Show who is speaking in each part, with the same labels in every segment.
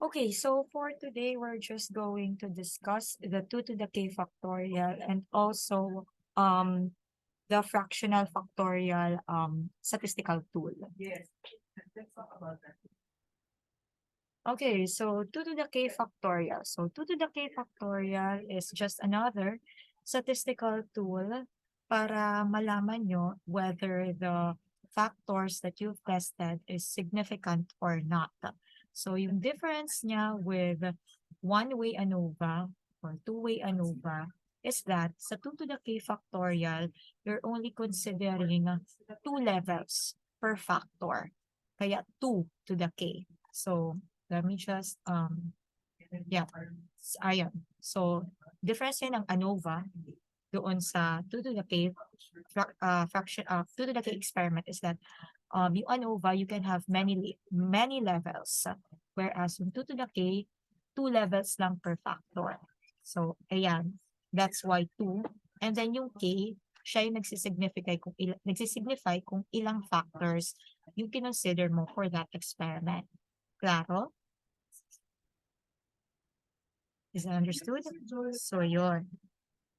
Speaker 1: Okay, so for today, we're just going to discuss the 2 to the k factorial and also the fractional factorial statistical tool.
Speaker 2: Yes, let's talk about that.
Speaker 1: Okay, so 2 to the k factorial. So 2 to the k factorial is just another statistical tool para malaman nyo whether the factors that you've tested is significant or not. So yung difference niya with one-way ANOVA or two-way ANOVA is that sa 2 to the k factorial, you're only considering 2 levels per factor. Kaya 2 to the k. So let me just, yeah, ayun. So, difference yan ng ANOVA doon sa 2 to the k fraction, 2 to the k experiment is that yung ANOVA, you can have many levels. Whereas yung 2 to the k, 2 levels lang per factor. So, ayan. That's why 2. And then yung k, siya yung nagsisignify kung ilang factors yung kinonsider mo for that experiment. Klaro? Is that understood? So, yun.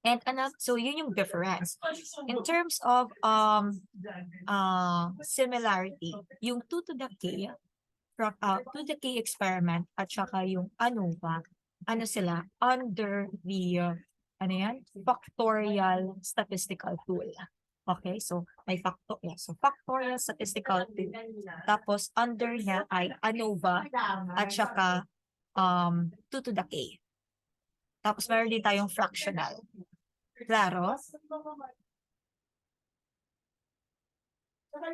Speaker 1: And so yun yung difference. In terms of similarity, yung 2 to the k, 2 to the k experiment at saka yung ANOVA, ano sila? Under the, ano yan? Factorial statistical tool. Okay, so may so factorial statistical tool. Tapos under niya ay ANOVA at saka 2 to the k. Tapos meron din tayong fractional. Klaro?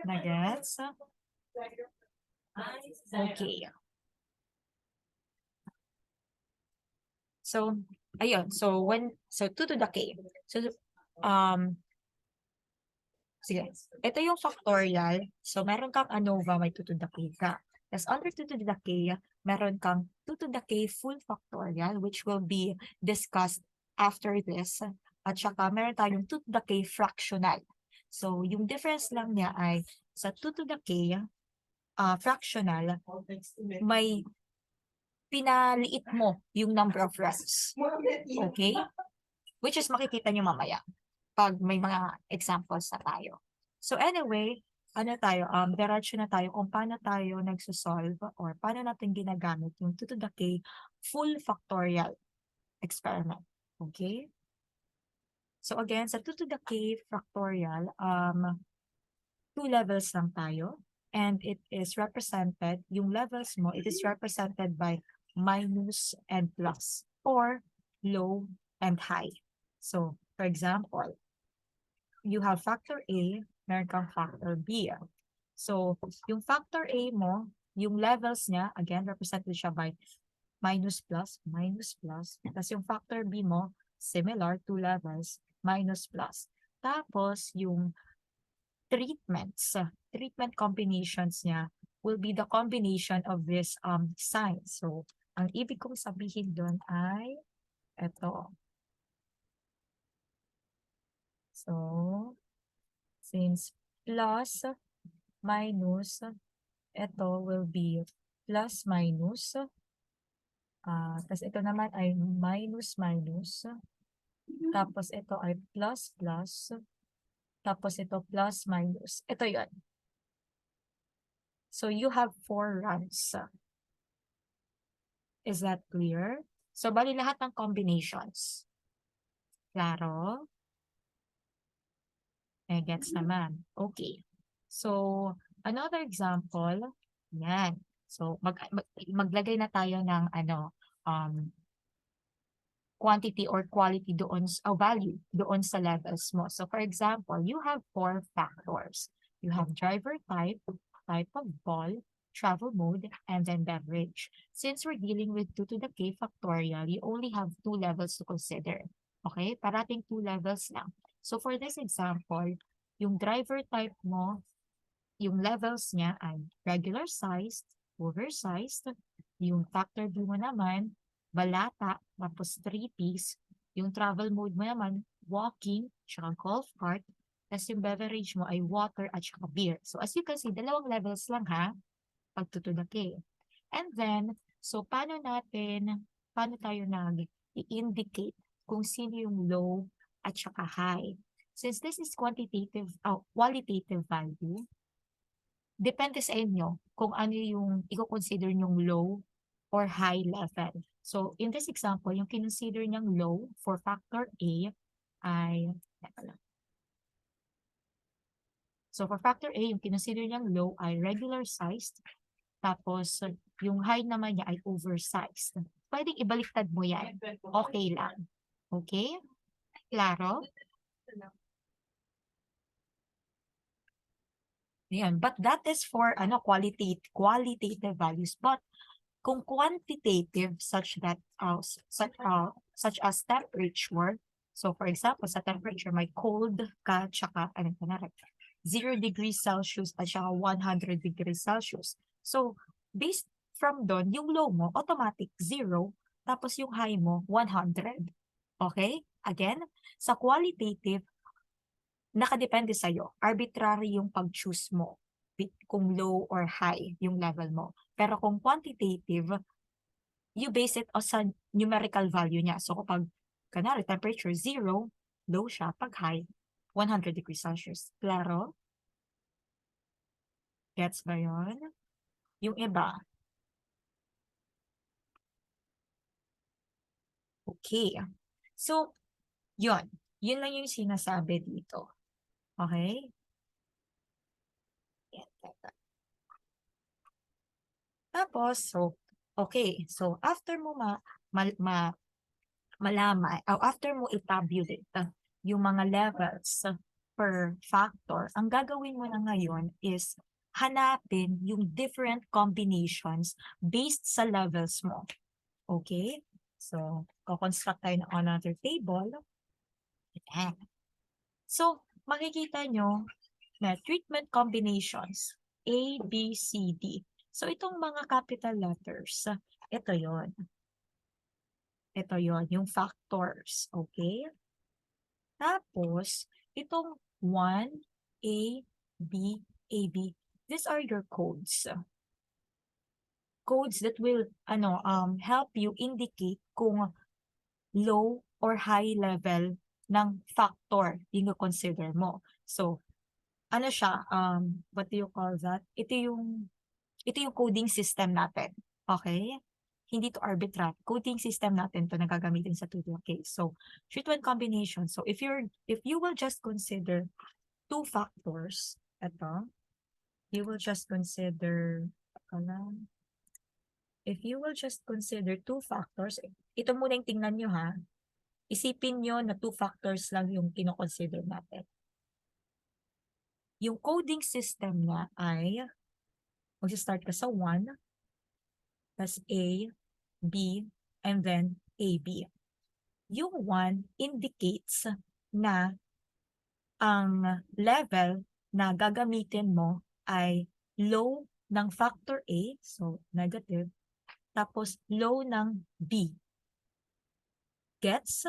Speaker 1: Nagets? Okay. So, ayun. So, 2 to the k. So, sige. Ito yung factorial. So, meron kang ANOVA, may 2 to the k ka. Tapos, under 2 to the k, meron kang 2 to the k full factorial, which will be discussed after this. At saka, meron tayong 2 to the k fractional. So, yung difference lang niya ay sa 2 to the k fractional, may pinaliit mo yung number of rests. Okay? Which is makikita nyo mamaya pag may mga examples na tayo. So anyway, diretso na tayo kung paano tayo nagsosolve or paano natin ginagamit yung 2 to the k full factorial experiment. Okay? So again, sa 2 to the k factorial, 2 levels lang tayo. And it is represented, yung levels mo, it is represented by minus and plus or low and high. So, for example, you have factor A, meron kang factor B. So, yung factor A mo, yung levels niya, again, represented siya by minus plus. Tapos yung factor B mo, similar, 2 levels, minus plus. Tapos, yung treatment combinations niya will be the combination of this signs. So, ang ibig kong sabihin doon ay ito. So, since plus, minus, ito will be plus, minus. Tapos ito naman ay minus. Tapos ito ay plus. Tapos ito plus, minus. Ito yun. So, you have 4 runs. Is that clear? So, bali lahat ng combinations. Klaro? Gets naman. Okay. So, another example. Yan. So, maglagay na tayo ng quantity or quality doon, value doon sa levels mo. So, for example, you have 4 factors. You have driver type of ball, travel mode, and then beverage. Since we're dealing with 2 to the k factorial, you only have 2 levels to consider. Okay? Parating 2 levels lang. So, for this example, yung driver type mo, yung levels niya ay regular sized, oversized, yung factor B mo naman, balata, tapos 3-piece. Yung travel mode mo naman, walking, tsaka golf cart. Tapos yung beverage mo ay water at tsaka beer. So as you can see, 2 levels lang ha, pag 2 to the k. And then, So, paano tayo nag-i-indicate kung sino yung low at saka high? Since this is qualitative value, depende sa inyo kung ano yung i-consider nyong low or high level. So, in this example, yung kinonsider niyang low for factor A ay, teka lang. So, for factor A, yung kinonsider niyang low ay regular sized. Tapos, yung high naman niya ay oversized. Pwedeng ibaliktad mo yan. Okay lang. Okay? Klaro? Ayan. But that is for qualitative values. But kung quantitative such as temperature, so for example, sa temperature may cold ka tsaka 0 degrees Celsius at saka 100 degrees Celsius. So, based from doon, yung low mo, automatic 0, tapos yung high mo, 100. Okay? Again, sa qualitative, nakadepende sa'yo. Arbitrary yung pag-choose mo kung low or high yung level mo. Pero kung quantitative, you base it on sa numerical value niya. So kapag, kanari, temperature 0, low siya. Pag high, 100 degrees Celsius. Klaro? Gets ba yun? Yung iba. Okay. So, yun. Yun lang yung sinasabi dito. Okay? Yan. Tapos, so, okay. So, after mo malaman, o after mo i-tabulate yung mga levels per factor, ang gagawin mo na ngayon is hanapin yung different combinations based sa levels mo. Okay? So, construct tayo ng another table. Ayan. So, makikita nyo na treatment combinations A, B, C, D. So, itong mga capital letters, ito yon. Ito yon, yung factors. Okay? Tapos, itong 1, A, B, A, B, these are your codes. Codes that will help you indicate kung low or high level ng factor yung consider mo. So, ano siya, what do you call that? Ito yung coding system natin. Okay? Hindi to arbitrary. Coding system natin to na gagamitin sa tutorial case. So, treatment combination. So, if you will just consider two factors, ito, you will just consider, if you will just consider two factors, ito muna yung tingnan nyo ha. Isipin nyo na two factors lang yung kinoconsider natin. Yung coding system niya ay, mag-start ka sa 1, tas A, B, and then AB. Yung 1 indicates na ang level na gagamitin mo ay low ng factor A, so negative, tapos low ng B. Gets?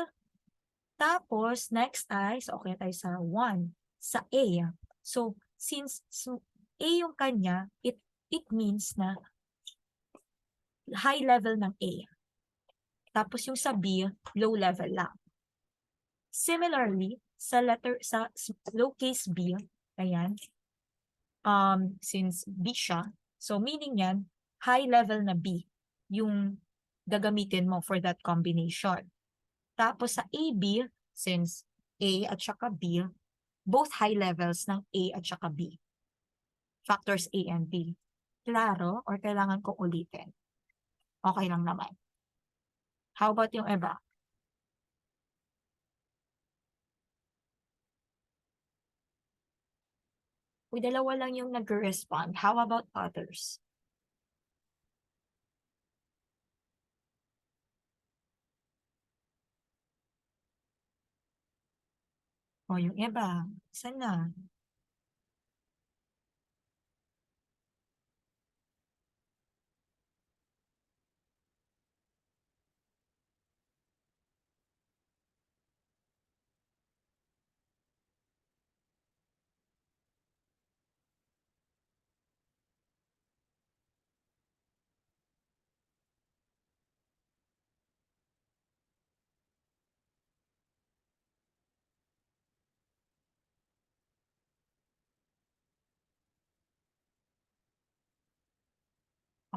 Speaker 1: Tapos, next ay, so okay tayo sa 1, sa A. So, since A yung kanya, it means na high level ng A. Tapos yung sa B, low level lang. Similarly, sa lowercase b, ayan, since B siya, so meaning yan, high level na B yung gagamitin mo for that combination. Tapos sa AB, since A at saka B, both high levels ng A at saka B. Factors A and B. Klaro or kailangan ko ulitin? Okay lang naman. How about yung iba? Uy, dalawa lang yung nag-respond. How about others? O yung iba, saan na?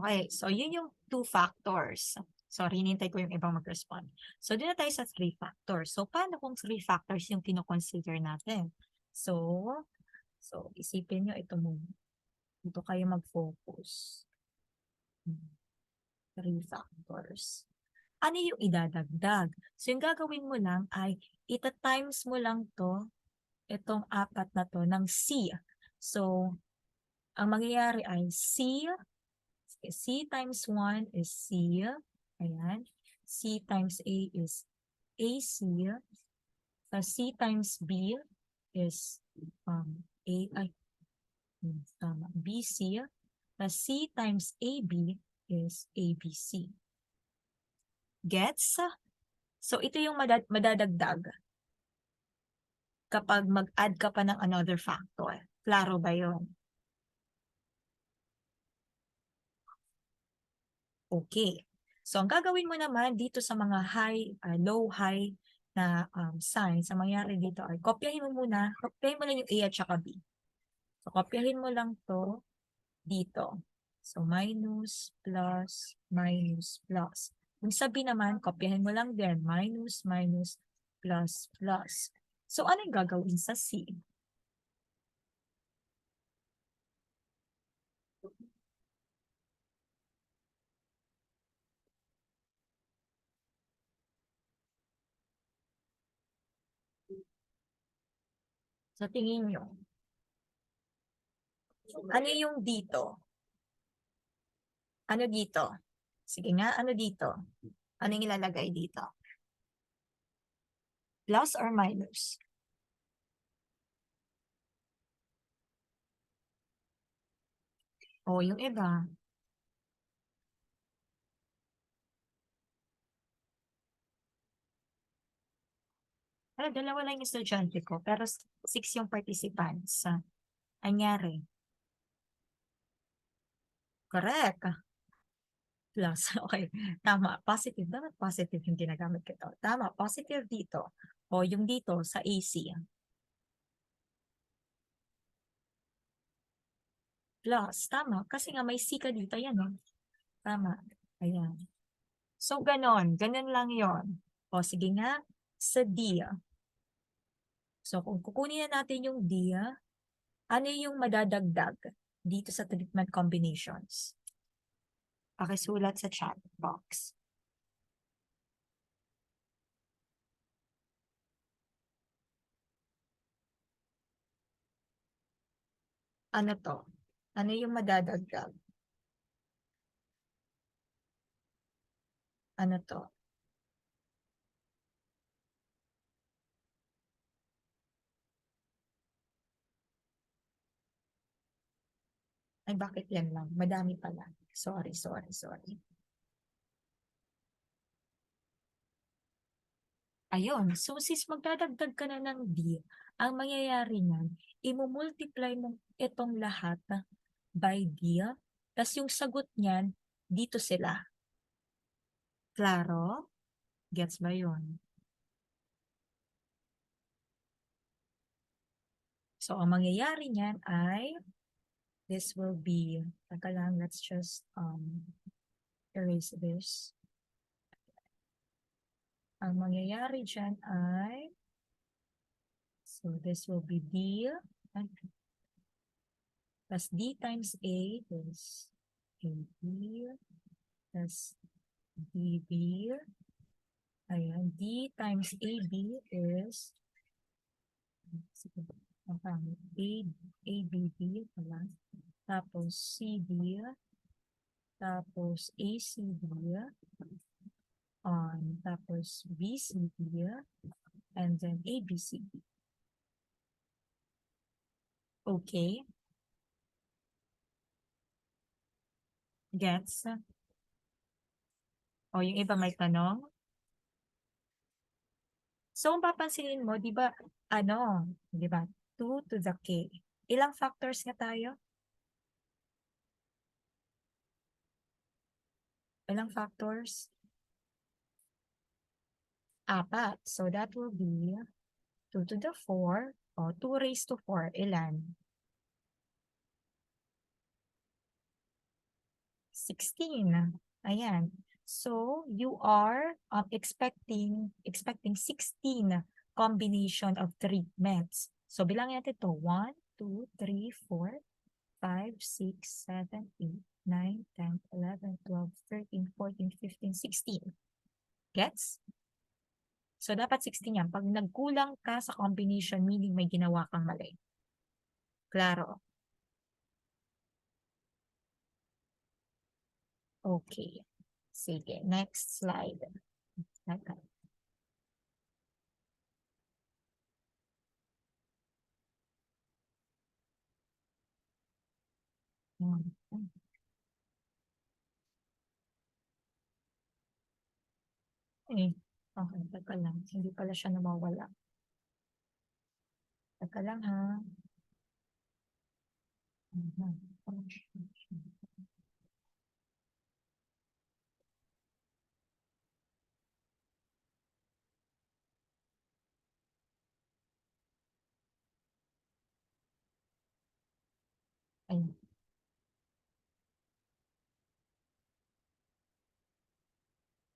Speaker 1: Okay, so yun yung 2 factors. Sorry, hinintay ko yung ibang mag-respond. So, doon na tayo sa 3 factors. So, paano kung 3 factors yung kino-consider natin? So, isipin nyo ito muna. Dito kayo mag-focus. 3 factors. Ano yung idadagdag? So, yung gagawin mo lang ay ita-times mo lang to, itong 4 na to, ng C. So, ang mangyayari ay C times 1 is C. Ayan. C times A is AC. Plus C times B is A, ay, tama, BC. Plus C times AB is ABC. Gets? So, ito yung madadagdag kapag mag-add ka pa ng another factor. Klaro ba yun? Okay. So, ang gagawin mo naman dito sa mga low, high na signs, ang mangyari dito ay kopyahin mo lang yung A at saka B. So, kopyahin mo lang to dito. So, minus, plus, minus, plus. Kung sa B naman, kopyahin mo lang din. Minus, minus, plus, plus. So, ano yung gagawin sa C? Sa tingin nyo, ano yung dito? Ano dito? Sige nga, ano dito? Ano yung ilalagay dito? Plus or minus? O, yung iba. Dalawa lang yung estudyante ko, pero 6 yung participants. Anyari. Correct. Plus, okay. Tama, positive. Dapat positive yung ginagamit ko ito. Tama, positive dito. O yung dito sa AC. Plus, tama. Kasi nga may C ka dito. Yan, oh. Tama. Ayan. So, ganon. Ganon lang yon. O, sige nga. Sa D. So, kung kukunin na natin yung D, ano yung madadagdag dito sa treatment combinations? Pakisulat sa chat box. Ano to? Ano yung madadagdag? Ano to? Ay, bakit yan lang? Madami pala. Sorry, sorry, sorry. Ayun. So, sis, magdadagdag ka na ng D. Ang mangyayari niyan, imumultiply mo itong lahat by D. Tapos yung sagot niyan, dito sila. Klaro? Gets ba yun? So, ang mangyayari niyan ay, this will be, taka lang, let's just erase this. Ang mangyayari dyan ay, so this will be D, plus D times A is AB, plus DB, ayan, D times AB is, ABB pala, tapos CD, tapos ACD, tapos BCD, and then ABCD. Okay? Gets? O, yung iba may tanong? So, kung papansinin mo, di ba, 2 to the K. Ilang factors nga tayo? Ilang factors? 4. So, that will be 2 to the 4 o 2 raised to 4. Ilan? 16. Ayan. So, you are expecting 16 combination of treatments. So, bilangin natin ito. 1, 2, 3, 4, 5, 6, 7, 8, 9, 10, 11, 12, 13, 14, 15, 16. Gets? So, dapat 16 yan. Pag nagkulang ka sa combination, meaning may ginawa kang mali. Klaro. Okay. Sige. Next slide. Okay. Eh, okay, teka lang. Hindi pala siya nawawala. Teka lang ha. Ayun.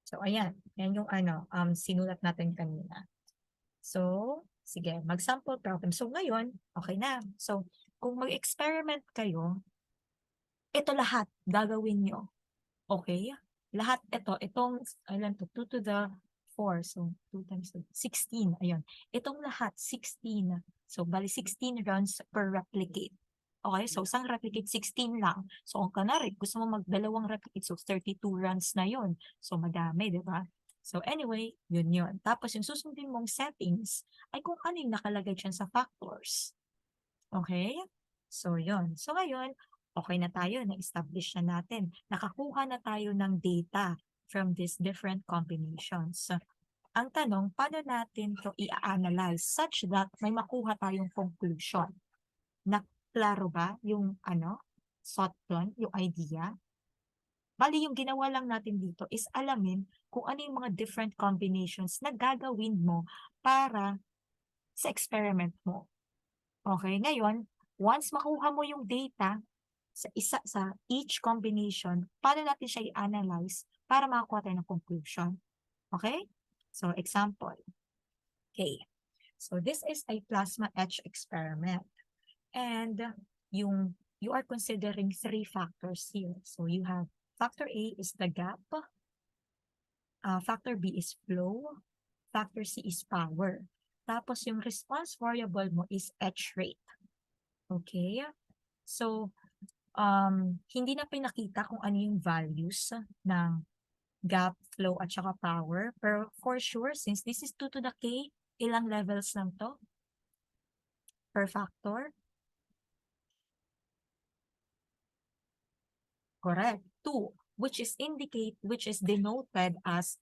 Speaker 1: So, ayan. Yan yung sinulat natin kanina. So, sige, mag-sample problem. So, ngayon, okay na. So, kung mag-experiment kayo, ito lahat gagawin nyo. Okay? Lahat itong, ilan to? 2 to the 4. So, 2 times 2, 16. Ayun. Itong lahat, 16. So, bali 16 runs per replicate. Okay? So, isang replicate, 16 lang. So, kung kanari, gusto mo magdalawang replicate, so 32 runs na yon. So, madami, di ba? So, anyway, yun yun. Tapos, yung susundin mong settings ay kung ano yung nakalagay dyan sa factors. Okay? So, yun. So, ngayon, okay na tayo. Na-establish na natin. Nakakuha na tayo ng data from these different combinations. Ang tanong, paano natin to i-analyze such that may makuha tayong conclusion? Na klaro ba yung thought doon, yung idea? Bali, yung ginawa lang natin dito is alamin kung ano yung mga different combinations na gagawin mo para sa experiment mo. Okay, ngayon, once makuha mo yung data sa each combination, paano natin siya i-analyze para makakuha tayo ng conclusion? Okay? So, example. Okay. So, this is a plasma etch experiment. And you are considering 3 factors here. So, you have factor A is the gap, factor B is flow, factor C is power. Tapos, yung response variable mo is etch rate. Okay? So, hindi na pinakita kung ano yung values ng gap, flow, at saka power. Pero for sure, since this is 2 to the K, ilang levels lang to per factor? Correct. 2, which is denoted as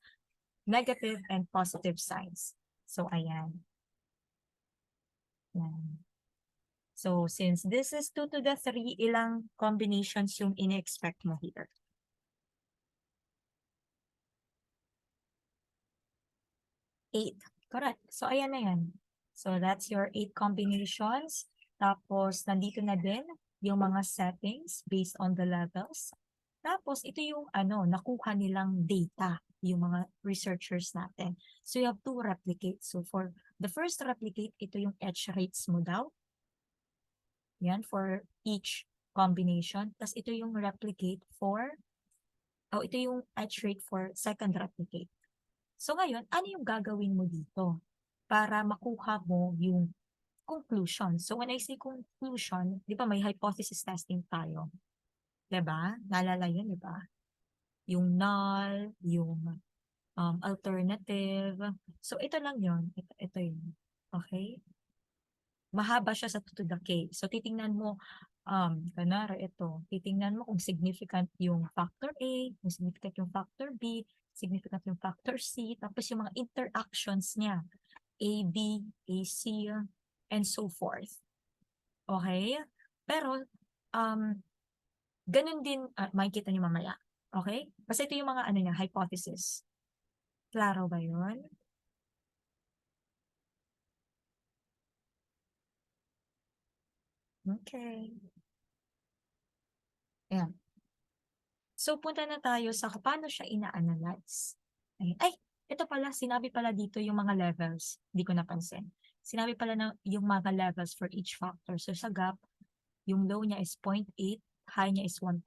Speaker 1: negative and positive signs. So, ayan. Yan. So, since this is 2 to the 3, ilang combinations yung in-expect mo here? 8. Correct. So, ayan na yan. So, that's your 8 combinations. Tapos, nandito na din yung mga settings based on the levels. Tapos, ito yung nakuha nilang data, yung mga researchers natin. So, you have 2 replicates. So, for the first replicate, ito yung etch rates mo daw. Yan, for each combination. Tapos, ito yung replicate ito yung etch rate for second replicate. So ngayon, ano yung gagawin mo dito para makuha mo yung conclusion? So when I say conclusion, di ba may hypothesis testing tayo? Di ba? Naalala yun, di ba? Yung null, yung alternative. So ito lang yun. Ito yun. Okay? Mahaba siya sa to the K. So titingnan mo, kanara ito, titingnan mo kung significant yung factor A, kung significant yung factor B, significant yung factor C, tapos yung mga interactions niya, AB, AC, and so forth. Okay? Pero, ganun din, makikita niyo mamaya. Okay? Basta ito yung mga hypothesis. Klaro ba yun? Okay. Ayan. So, punta na tayo sa paano siya ina-analyze. Ay, ito pala, sinabi pala dito yung mga levels. Hindi ko napansin. Sinabi pala na yung mga levels for each factor. So, sa gap, yung low niya is 0.8, high niya is 1.2,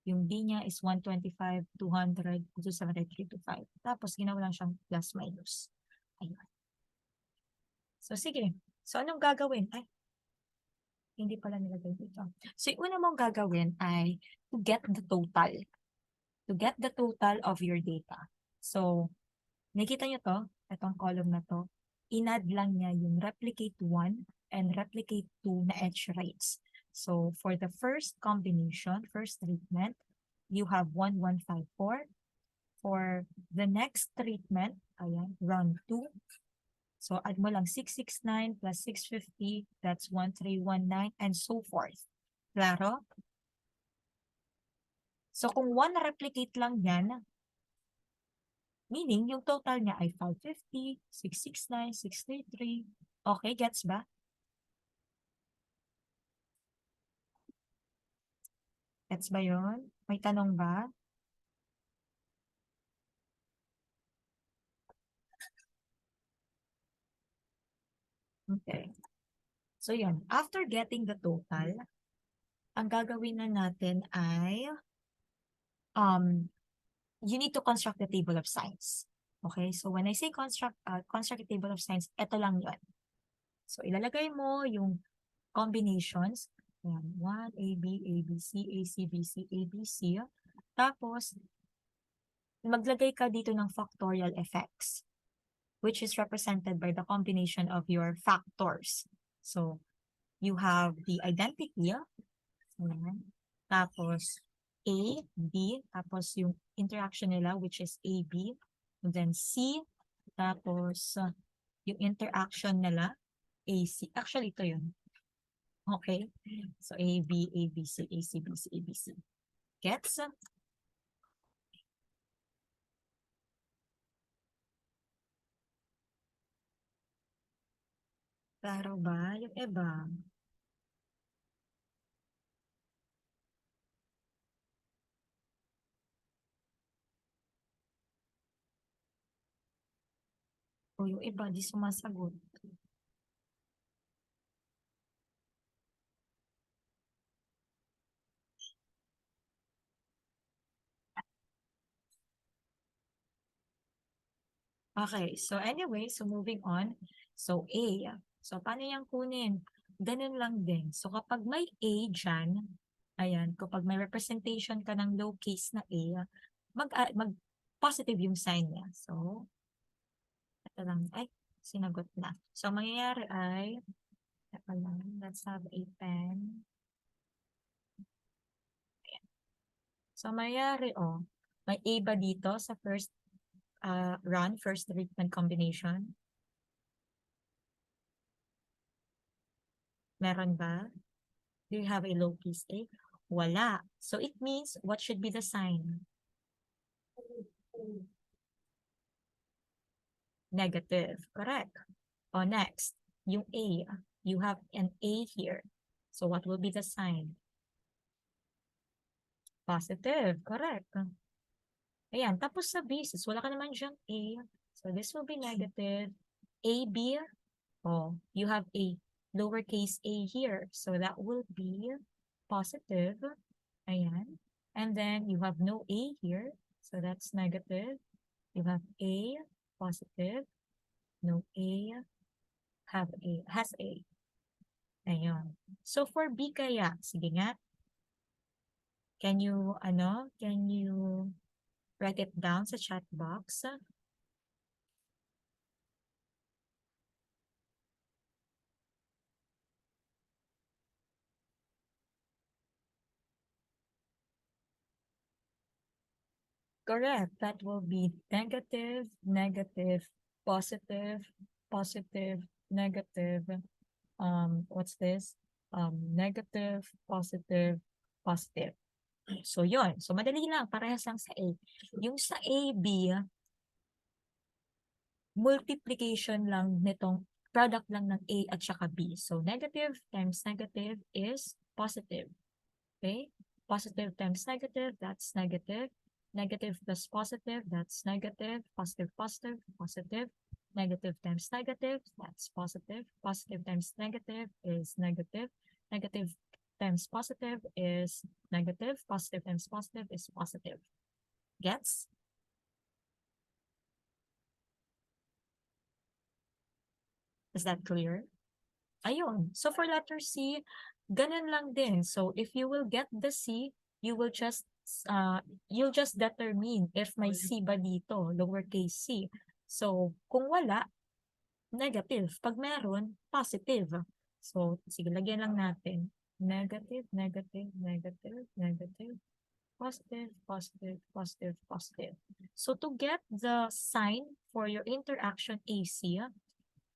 Speaker 1: yung D niya is 125, 200, 273, 5. Tapos, ginawa lang siyang plus minus. Ayun. So, sige. So, anong gagawin? Ay, hindi pala nilagay dito. So, yung una mong gagawin ay to get the total. To get the total of your data. So, nakita nyo to, itong column na to, inad lang niya yung replicate 1 and replicate 2 na edge rates. So, for the first combination, first treatment, you have 1154. For the next treatment, ayan, round 2. So, add mo lang 669 plus 650, that's 1319, and so forth. Klaro? So, kung 1 replicate lang yan, meaning yung total niya ay 550, 669, 633. Okay, gets ba? Gets ba yun? May tanong ba? Okay. So, yun. After getting the total, ang gagawin na natin ay you need to construct the table of signs. Okay? So, when I say construct a table of signs, ito lang yun. So, ilalagay mo yung combinations. Ayan, 1, A, B, A, B, C, A, C, B, C, A, B, C. Tapos, maglagay ka dito ng factorial effects, which is represented by the combination of your factors. So, you have the identity, ayan. Tapos A, B, tapos yung interaction nila, which is AB, and then C, tapos yung interaction nila, AC. Actually, ito yun. Okay? So, AB, ABC, AC, BC, ABC. Gets? Klaro ba? Yung iba. O yung iba, di sumasagot. Okay, so anyway, so moving on. So A, so paano yung kunin? Ganun lang din. So kapag may A dyan, ayan, kapag may representation ka ng low case na A, mag positive yung sign niya. So, ito lang, ay, sinagot na. So, ang mangyayari ay, ito lang, let's have a pen. Ayan. So, ang mangyayari, oh, may A ba dito sa first run, first treatment combination? Meron ba? Do you have a low case A? Wala. So it means, what should be the sign? Negative. Correct. O next, yung A. You have an A here. So what will be the sign? Positive. Correct. Ayan. Tapos sa basis, wala ka naman diyang A. So this will be negative. A, B. Oh, you have a lowercase a here. So that will be positive. Ayan. And then you have no A here. So that's negative. You have A, positive. No A, has A. Ayun. So for B kaya, sige nga. Can you write it down sa chat box? Correct. That will be negative, negative, positive, positive, negative. What's this? Negative, positive, positive. So, yon. So, madali lang. Parehas lang sa A. Yung sa AB, multiplication lang nitong product lang ng A at saka B. So, negative times negative is positive. Okay? Positive times negative, that's negative. Negative plus positive, that's negative. Positive, positive, positive. Negative times negative, that's positive. Positive times negative is negative. Negative times positive is negative. Positive times positive is positive. Gets? Is that clear? Ayun. So for letter C, ganun lang din. So if you will get the C, you will just you'll just determine if may C ba dito, lowercase c. So kung wala, negative. Pag meron, positive. So sige, lagyan lang natin. Negative, negative, negative, negative, positive, positive, positive, positive. So to get the sign for your interaction AC,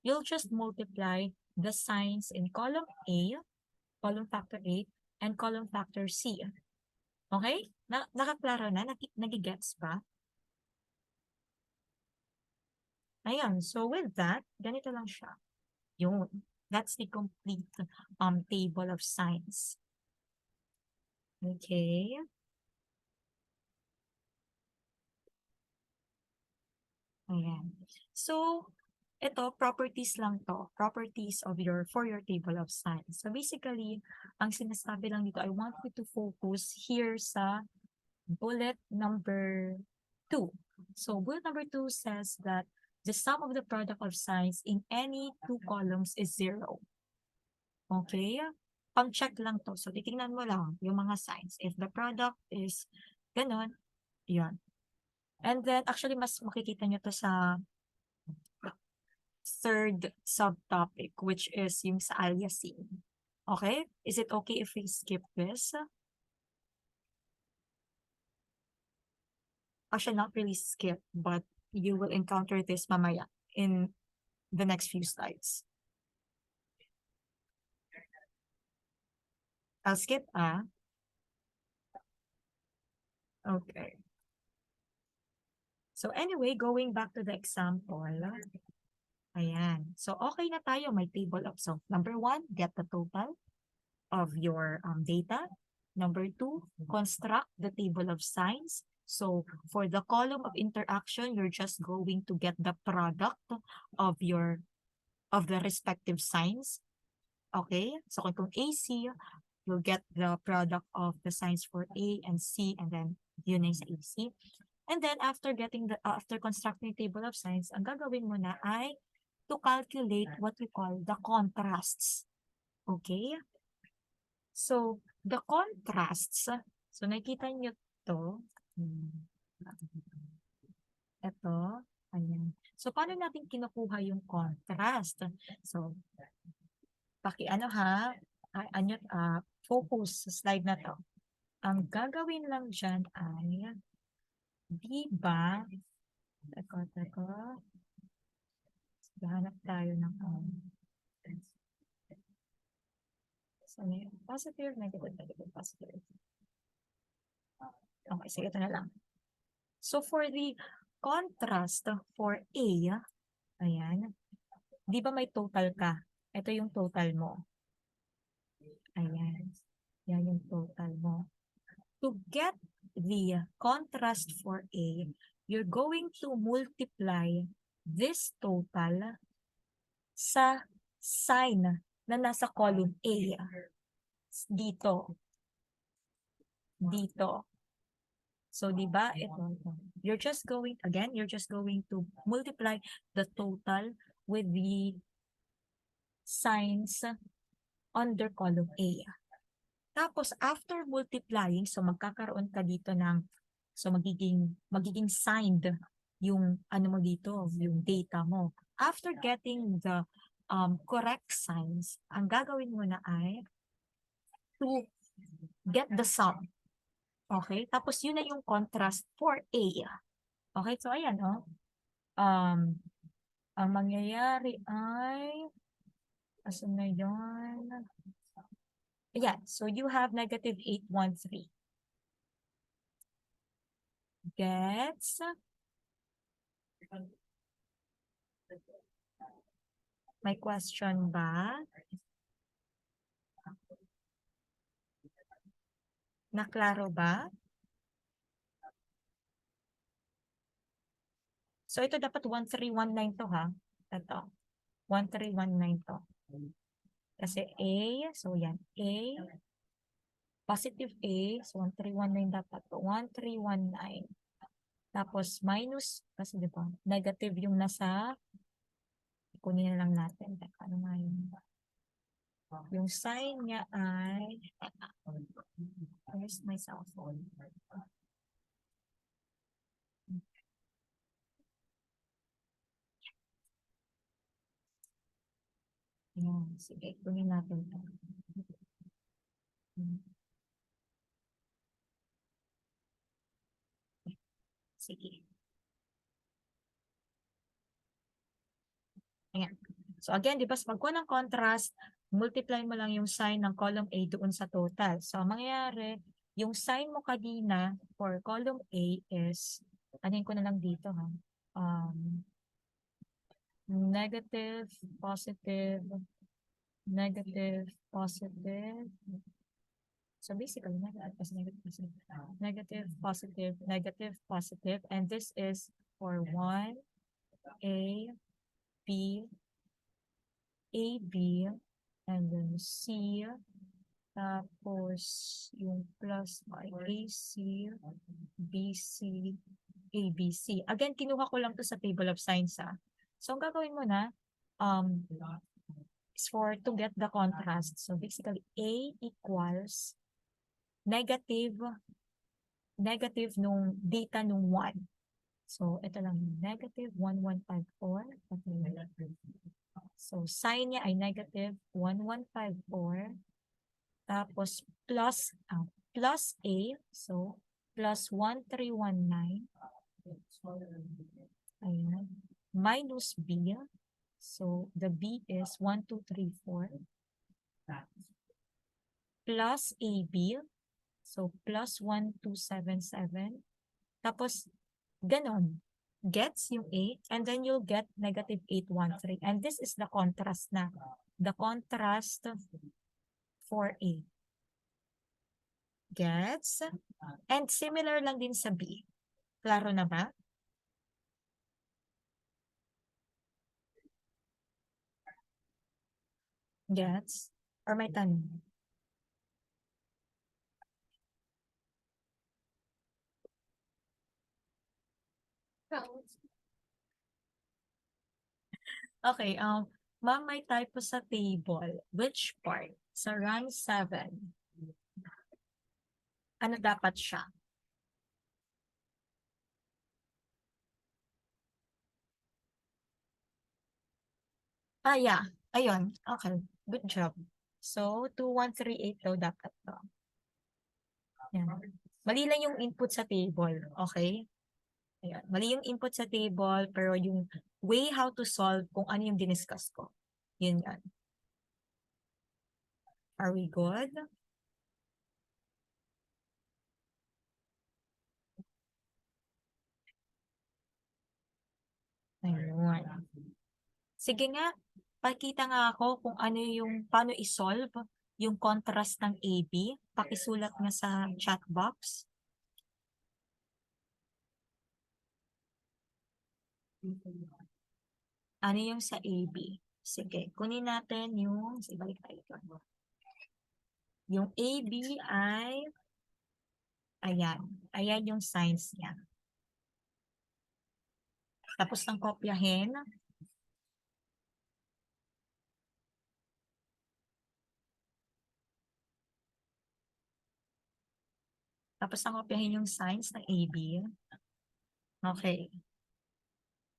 Speaker 1: you'll just multiply the signs in column A, column factor A, and column factor C. Okay? Nakaklaro na? Nagigets ba? Ayan. So with that, ganito lang siya. Yun. That's the complete table of signs. Okay. Ayan. So, ito, properties lang to. Properties of for your table of signs. So basically, ang sinasabi lang dito, I want you to focus here sa bullet number 2. So bullet number 2 says that the sum of the product of signs in any two columns is 0. Okay? Pang-check lang to. So titingnan mo lang yung mga signs. If the product is ganon, yun. And then, actually, mas makikita nyo to sa third subtopic, which is yung sa aliasing. Okay? Is it okay if we skip this? Actually, not really skip, but you will encounter this mamaya in the next few slides. I'll skip, Okay. So anyway, going back to the example, ayan. So okay na tayo, may table of. So number 1, get the total of your data. Number 2, construct the table of signs. So for the column of interaction, you're just going to get the product of the respective signs. Okay? So kung AC, you'll get the product of the signs for A and C, and then yun yung sa AC. And then after constructing the table of signs, ang gagawin mo na ay to calculate what we call the contrasts. Okay? So the contrasts, so nakikita nyo to. Ito. Ayan. So paano natin kinukuha yung contrast? So focus sa slide na to. Ang gagawin lang dyan ay di ba, teko, hanap tayo ng positive, negative, negative, positive. Okay, sige, ito na lang. So for the contrast for A, ayan, di ba may total ka? Ito yung total mo. Ayan, yan yung total mo. To get the contrast for A, you're going to multiply this total sa sign na nasa column A. Dito. Dito. So, di ba? Ito. You're just going to multiply the total with the signs under column A. Tapos, after multiplying, so magkakaroon ka dito ng, so magiging signed yung ano mo dito, yung data mo. After getting the correct signs, ang gagawin mo na ay to get the sum. Okay? Tapos yun na yung contrast for A. Okay? So, ayan, ang mangyayari ay, asan na yun? Ayan. So, you have negative 813. Gets? May question ba? Naklaro ba? So, ito dapat 1319 to ha. Ito. 1319 to. Kasi A, so yan. A, positive A, so 1319 dapat to. 1319. Tapos, minus, kasi di ba, negative yung nasa, kunin na lang natin. Teka, ano nga yun? Yung sign niya ay, where's my cell phone? Ayan, sige, kunin natin ito. Sige. Ayan. So again, di ba, sa pagkuha ng contrast, multiply mo lang yung sign ng column A doon sa total. So ang mangyayari, yung sign mo kanina for column A is, anin ko na lang dito ha, negative, positive, negative, positive. So basically, negative, positive, negative, positive, negative, positive, and this is for 1, A, B, AB, and then C, tapos yung plus ay AC, BC, ABC. Again, kinuha ko lang to sa table of signs ha. So, ang gagawin mo na, is for to get the contrast. So, basically, A equals negative, negative nung data nung 1. So, ito lang, negative 1154. Okay. So, sign niya ay negative 1154. Tapos, plus A. So, plus 1319. Ayan. Minus B. So, the B is 1234. Plus AB. So, plus 1277. Tapos, ganon. Gets yung A, and then you'll get negative 813. And this is the contrast na. The contrast for A. Gets? And similar lang din sa B. Klaro na ba? Gets? Or may tanong? Okay, ma'am, may typo sa table. Which part? Sa run 7. Ano dapat siya? Ah, yeah. Ayun. Okay. Good job. So, 2138 daw dapat to. Yan. Mali lang yung input sa table. Okay? Ayan. Mali yung input sa table, pero yung way how to solve kung ano yung diniscuss ko. Yun yan. Are we good? Ayun. Sige nga, pakita nga ako kung ano yung, paano isolve yung contrast ng AB. Pakisulat nga sa chat box. Ano yung sa AB? Sige, kunin natin yung, sige, balik tayo ito. Yung AB ay, ayan. Ayan yung signs niya. Tapos ng kopyahin, tapos ng kopyahin yung signs ng AB. Okay.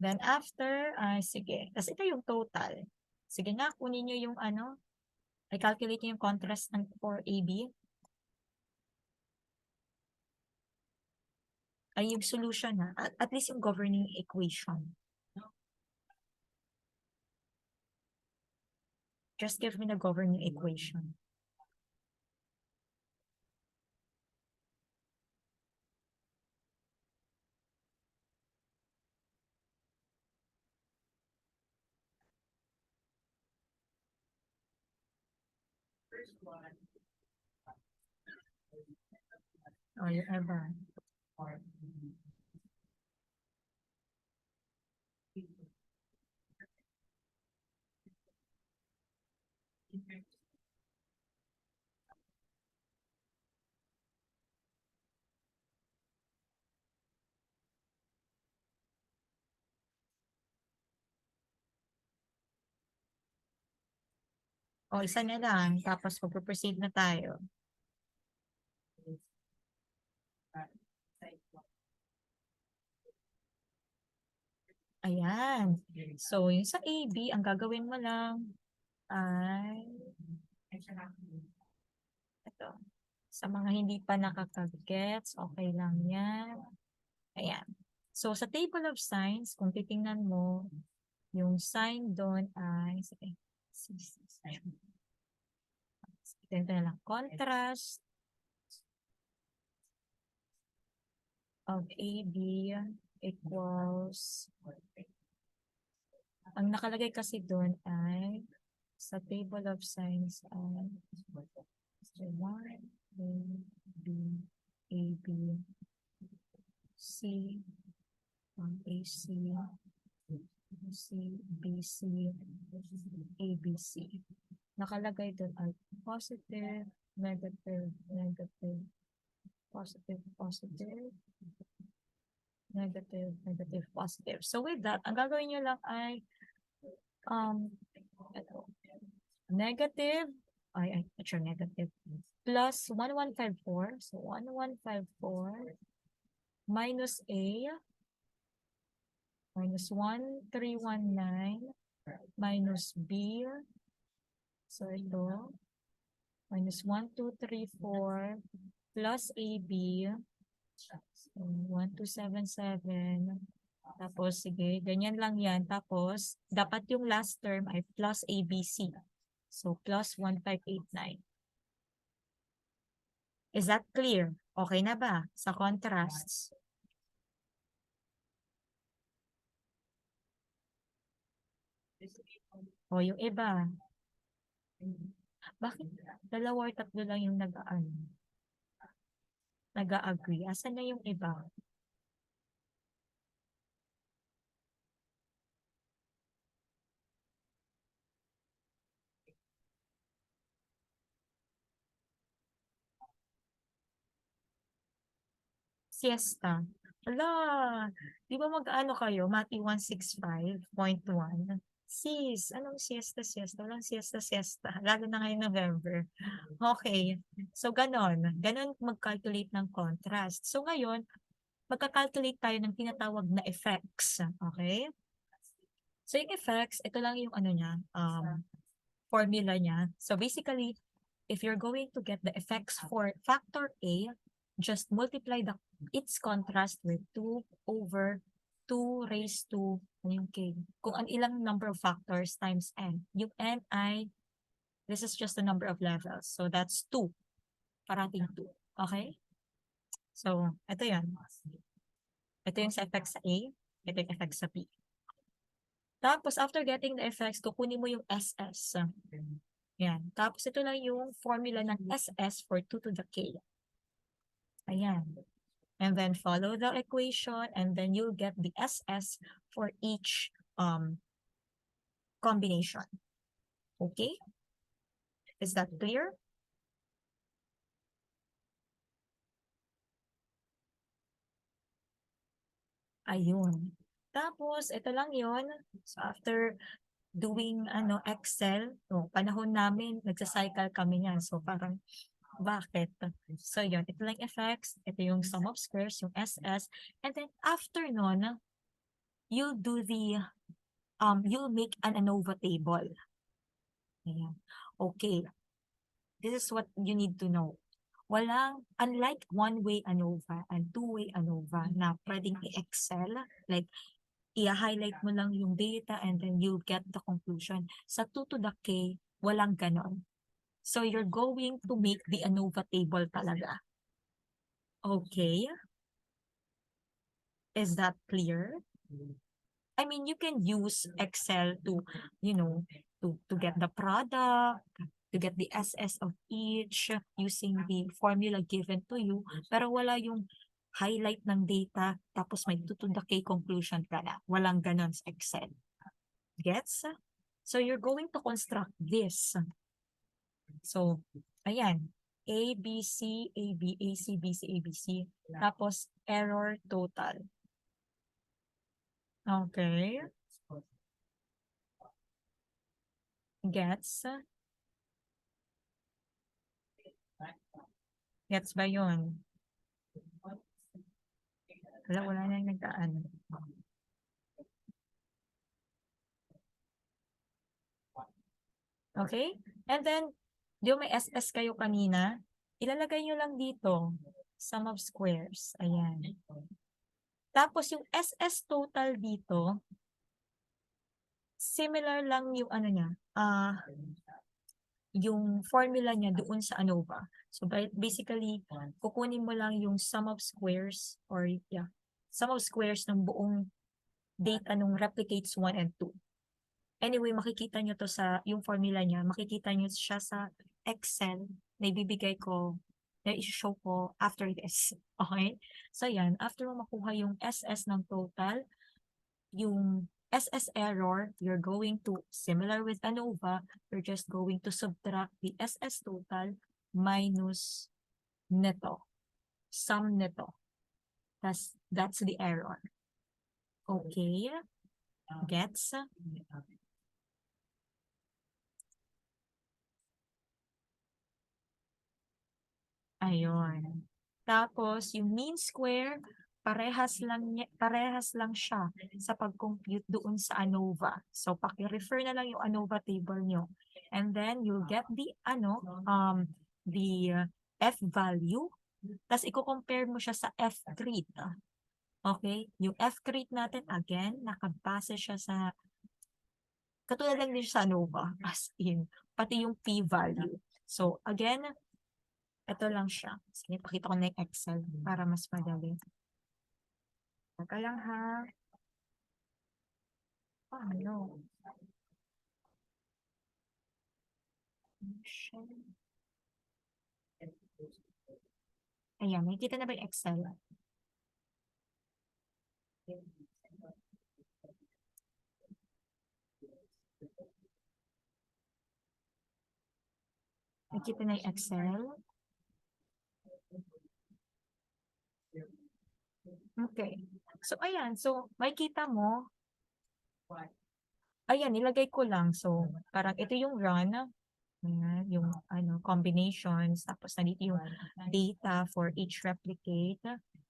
Speaker 1: Then after, sige. Tapos ito yung total. Sige nga, kunin nyo yung ano, i-calculate nyo yung contrast ng for AB. Ay, yung solution na. At least yung governing equation. Just give me the governing equation.
Speaker 2: First one.
Speaker 1: O, yung iba. O, isa na lang. Tapos magpo-proceed na tayo. Ayan. So, yung sa AB, ang gagawin mo lang ay ito. Sa mga hindi pa nakakagets, okay lang yan. Ayan. So, sa table of signs, kung titingnan mo, yung sign doon ay, sige, ito na lang, contrast of AB equals, ang nakalagay kasi doon ay, sa table of signs ay, 1, A, B, A, B, C, AC, C, BC, ABC. Nakalagay doon ay positive, negative, negative, positive, positive, negative, negative, positive. So with that, ang gagawin nyo lang ay ito, negative, actually negative, plus 1154. So 1154 minus A minus 1319 minus B. So ito, minus 1234 plus AB. So 1277. Tapos, sige, ganyan lang yan. Tapos, dapat yung last term ay plus ABC. So, plus 1589. Is that clear? Okay na ba sa contrasts? O, yung iba. Bakit dalawa or tatlo lang yung nag-agree? Asan na yung iba? Siesta. Ala, di ba mag-ano kayo? Mati 165.1. Sis, anong siesta? Walang siesta. Lalo na ngayong November. Okay. So, ganon. Ganon mag-calculate ng contrast. So, ngayon, magka-calculate tayo ng tinatawag na effects. Okay? So, yung effects, ito lang yung ano niya, formula niya. So, basically, if you're going to get the effects for factor A, just multiply its contrast with 2 over 2 raised to, ano yung K? Kung ilang number of factors times N. Yung N ay, this is just the number of levels. So, that's 2. Parating 2. Okay? So, ito yan. Ito yung sa effects sa A. Ito yung effects sa B. Tapos, after getting the effects, kukunin mo yung SS. Yan. Tapos, ito lang yung formula ng SS for 2 to the K. Ayan. And then, follow the equation and then you'll get the SS for each combination. Okay? Is that clear? Ayun. Tapos, ito lang yon. So, after doing Excel, panahon namin, nagsacycle kami niyan. So, parang, bakit? So, yun. Ito lang effects. Ito yung sum of squares, yung SS. And then, after nun, you'll do the, you'll make an ANOVA table. Ayan. Okay. This is what you need to know. Unlike one-way ANOVA and two-way ANOVA na pwedeng i-Excel, like, i-highlight mo lang yung data and then you'll get the conclusion. Sa 2 to the K, walang ganon. So, you're going to make the ANOVA table talaga. Okay? Is that clear? I mean, you can use Excel to, to get the product, to get the SS of each using the formula given to you, pero wala yung highlight ng data, tapos may to the K conclusion ka na. Walang ganon sa Excel. Gets? So you're going to construct this. So, ayan. A, B, C, A, B, A, C, B, C, A, B, C. Tapos, error total. Okay. Gets? Gets ba yun? Wala na yung nagdaan. Okay? And then, di ba may SS kayo kanina? Ilalagay nyo lang dito, sum of squares. Ayan. Tapos yung SS total dito, similar lang yung ano niya, yung formula niya doon sa ANOVA. So basically, kukunin mo lang yung sum of squares or yeah, sum of squares ng buong data nung replicates 1 and 2. Anyway, makikita nyo to sa, yung formula niya, makikita nyo siya sa Excel na ibibigay ko, na i-show ko after this. Okay? So yan, after mo makuha yung SS ng total, yung SS error, you're going to, similar with ANOVA, you're just going to subtract the SS total minus neto. Sum neto. That's the error. Okay? Gets? Ayun. Tapos, yung mean square, parehas lang siya sa pag-compute doon sa ANOVA. So, paki-refer na lang yung ANOVA table nyo. And then, you'll get the, F value. Tapos, i-compare mo siya sa F crit. Okay? Yung F crit natin, again, nakabase siya sa, katulad lang din siya sa ANOVA, as in, pati yung P value. So, again, ito lang siya. Sige, pakita ko na yung Excel para mas madali. Teka lang ha. Ano? Ayan, nakikita na ba yung Excel? Nakikita na yung Excel? Okay. So, ayan. So, makikita mo, ayan, nilagay ko lang. So, parang ito yung run. Ayan, yung combinations. Tapos, nandito yung data for each replicate.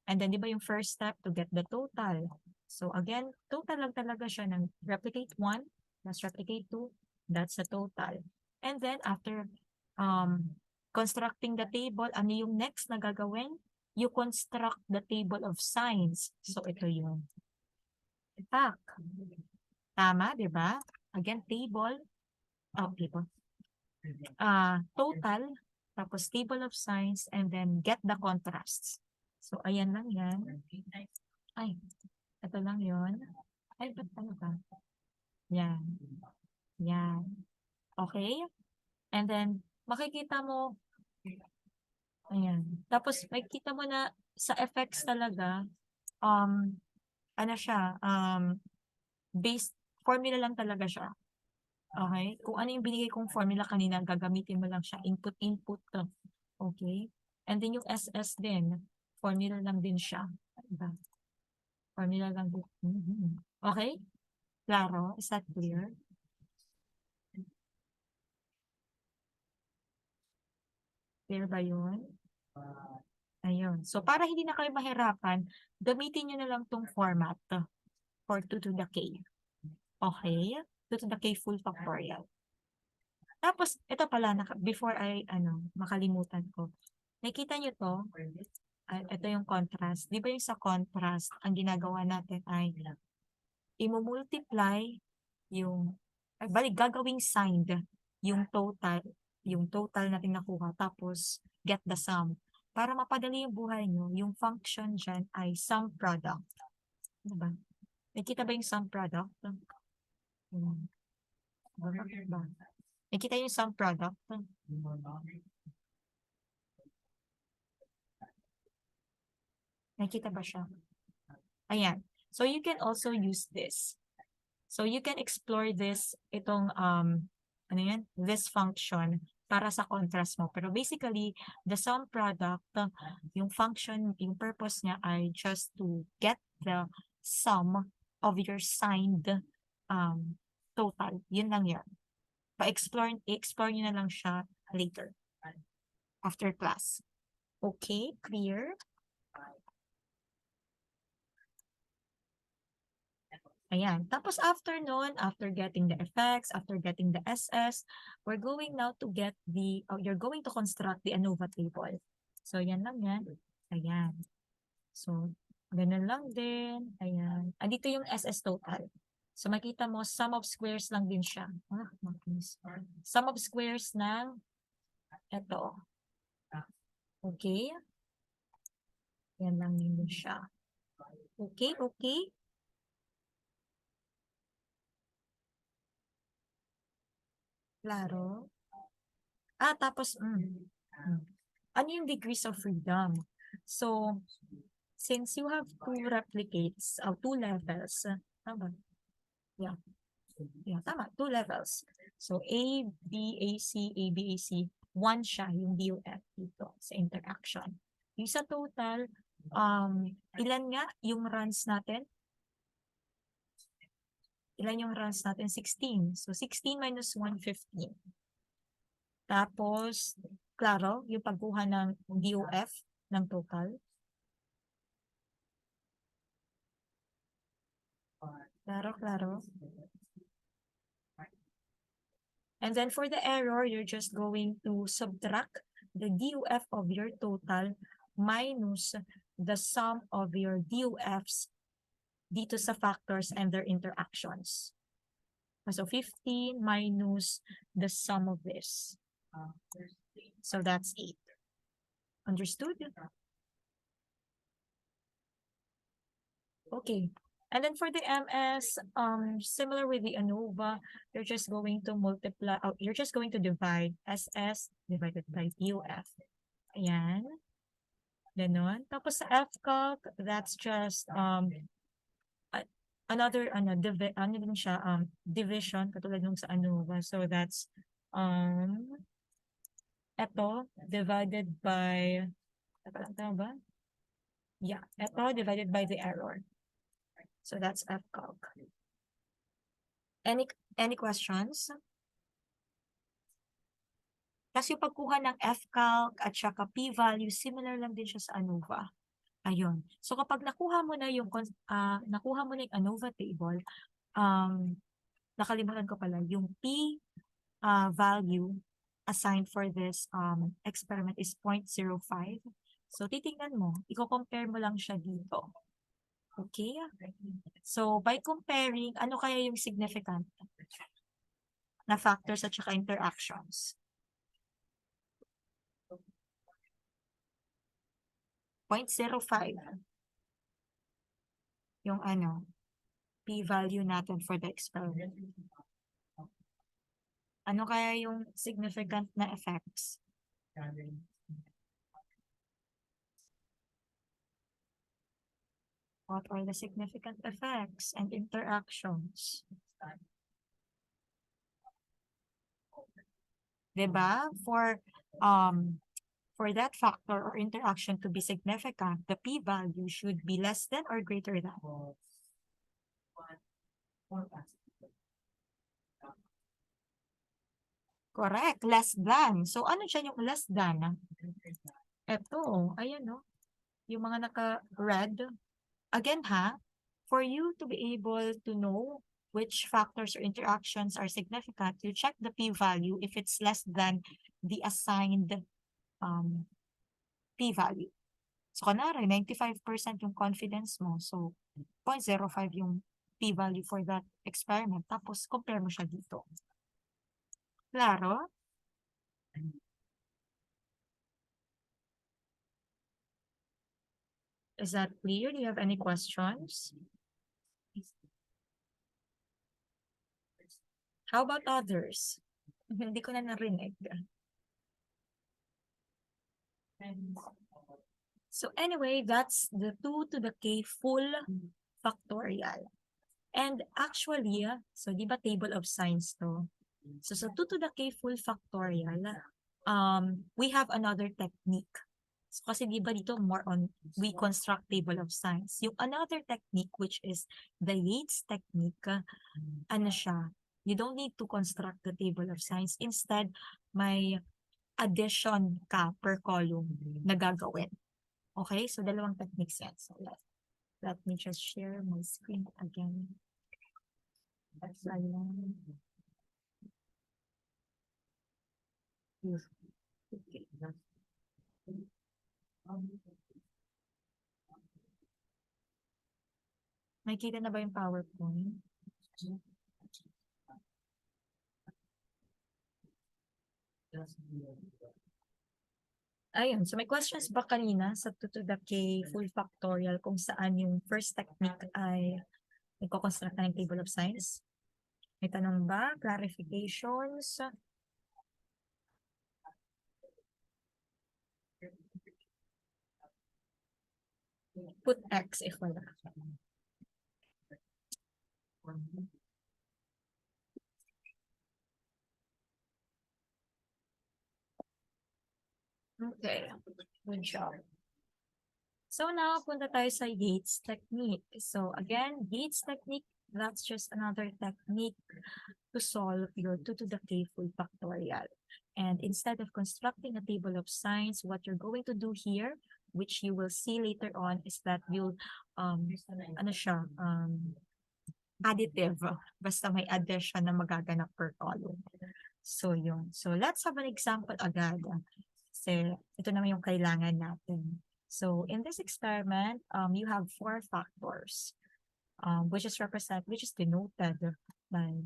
Speaker 1: And then, di ba yung first step to get the total? So, again, total lang talaga siya ng replicate 1 plus replicate 2. That's the total. And then, after constructing the table, ano yung next na gagawin? You construct the table of signs. So, ito yung fact. Tama, di ba? Again, table. Table. Total, tapos table of signs, and then get the contrasts. So, ayan lang yan. Ay, ito lang yon. Ay, ba't ano ba? Yan. Yan. Okay? And then, makikita mo, ayan. Tapos, makikita mo na sa effects talaga, ano siya, based, formula lang talaga siya. Okay? Kung ano yung binigay kong formula kanina, gagamitin mo lang siya. Input. Okay? And then yung SS din, formula lang din siya. Diba? Formula lang din. Okay? Klaro? Is that clear? Clear ba yun? Ayun. So, para hindi na kayo mahirapan, gamitin nyo na lang tong format for 2 to the K. Okay? 2 to the K full factorial. Tapos, ito pala, before I, makalimutan ko. Nakita nyo to? Ito yung contrast. Di ba yung sa contrast, ang ginagawa natin ay i-multiply yung, gagawing signed yung total natin nakuha, tapos get the sum. Para mapadali yung buhay nyo, yung function dyan ay sum product. Diba? Nakita ba yung sum product? Bakit ba? Nakita yung sum product. Nakita ba siya? Ayan. So you can also use this. So you can explore this, itong, ano yan, this function para sa contrast mo. Pero basically, the sum product, yung function, yung purpose niya ay just to get the sum of your signed total. Yun lang yan. I-explore nyo na lang siya later. After class. Okay, clear? Ayan. Tapos after nun, after getting the effects, after getting the SS, we're going now to get the, you're going to construct the ANOVA table. So, yan lang yan. Ayan. So, ganun lang din. Ayan. Andito yung SS total. So, makita mo, sum of squares lang din siya. Sum of squares ng ito. Okay? Yan lang din siya. Okay, okay. Klaro. Tapos, ano yung degrees of freedom? So, since you have two replicates, two levels, tama? Yeah. Yeah, tama. Two levels. So, A, B, A, C, A, B, A, C. One siya, yung DOF dito sa interaction. Yung sa total, ilan nga yung runs natin? Ilan yung runs natin? 16. So, 16 minus 1, 15. Tapos, klaro, yung pagkuha ng DOF ng total. Klaro, klaro. And then for the error, you're just going to subtract the DOF of your total minus the sum of your DOFs dito sa factors and their interactions. So 15 minus the sum of this. So that's 8. Understood? Okay. And then for the MS, similar with the ANOVA, you're just going to multiply, you're just going to divide SS divided by DOF. Ayan. Ganon. Tapos sa FCalc, that's just another din siya, division katulad nung sa ANOVA. So that's eto divided by, tama ba? Yeah, eto divided by the error. So that's FCalc. Any questions? Kasi yung pagkuha ng FCalc at saka p-value, similar lang din siya sa ANOVA. Ayun. So kapag nakuha mo na yung ANOVA table, nakalimutan ko pala, yung p value assigned for this experiment is 0.05. So titingnan mo, i-compare mo lang siya dito. Okay? So by comparing, ano kaya yung significant na factors at saka interactions? 0.05. Yung p-value natin for the experiment. Ano kaya yung significant na effects? What are the significant effects and interactions? Diba? For that factor or interaction to be significant, the p-value should be less than or greater than. Correct, less than. So ano siya yung less than? Eto, ayan no. Yung mga naka-red. Again for you to be able to know which factors or interactions are significant, you check the p-value if it's less than the assigned p-value. So, kunwari, 95% yung confidence mo. So, 0.05 yung p-value for that experiment. Tapos, compare mo siya dito. Klaro? Is that clear? Do you have any questions? How about others? Hindi ko na narinig. So anyway, that's the 2 to the k full factorial. And actually, so di ba table of signs to? So sa 2 to the k full factorial, we have another technique. So, kasi di ba dito more on we construct table of signs. Yung another technique which is the Yates technique, ano siya, you don't need to construct the table of signs. Instead, may addition ka per column na gagawin. Okay? So, dalawang techniques yan. So, let me just share my screen again. Ayan. Okay. Nakikita na ba yung PowerPoint? Ayun, so may questions ba kanina sa 2 to the k full factorial kung saan yung first technique ay nagko-construct na ng table of signs? May tanong ba? Clarifications? Put X if wala. Okay, good job. So now, punta tayo sa Yates technique. So again, Yates technique, that's just another technique to solve your 2 to the k full factorial. And instead of constructing a table of signs, what you're going to do here, which you will see later on, is that you'll, ano siya, additive. Basta may addition na magaganap per column. So yun. So let's have an example agad. Kasi ito naman yung kailangan natin. So in this experiment, you have 4 factors, which is denoted by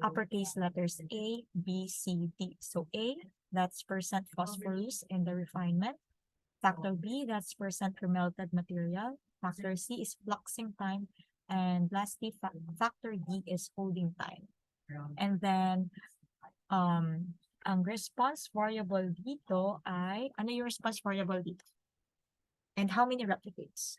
Speaker 1: uppercase letters A, B, C, D. So A, that's percent phosphorus in the refinement. Factor B, that's percent per melted material. Factor C is fluxing time. And lastly, factor D is holding time. And then, ang response variable dito ay, ano yung response variable dito? And how many replicates?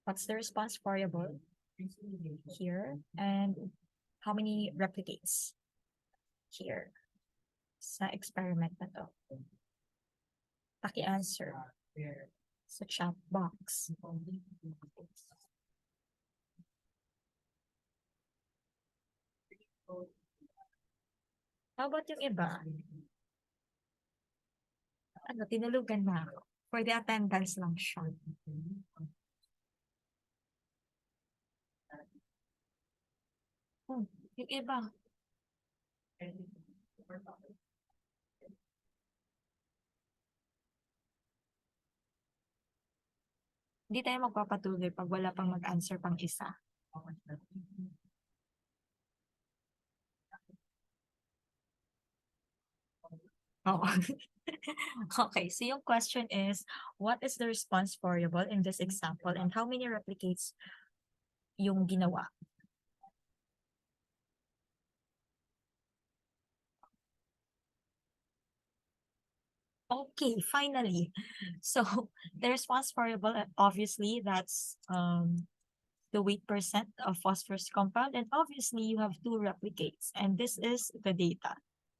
Speaker 1: What's the response variable here? And how many replicates here sa experiment na to? Paki-answer sa chat box. How about yung iba? Ano, tinulugan na ako. For the attendance lang siya. Yung iba. Hindi tayo magpapatuloy pag wala pang mag-answer pang isa. Oo. Okay, so yung question is, what is the response variable in this example and how many replicates yung ginawa? Okay, finally. So the response variable, obviously, that's the weight percent of phosphorus compound. And obviously, you have 2 replicates. And this is the data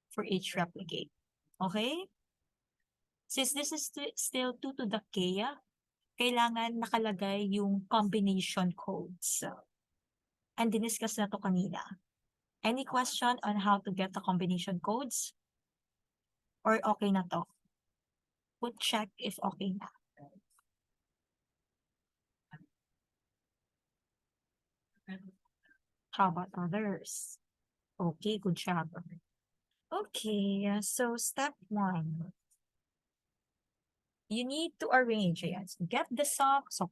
Speaker 1: for each replicate. Okay? Since this is still 2 to the k, kailangan nakalagay yung combination codes. And diniscuss na to kanina. Any question on how to get the combination codes? Or okay na to? Put check if okay na. How about others? Okay, good job. Okay, so step 1. You need to arrange, yes, get the sum. So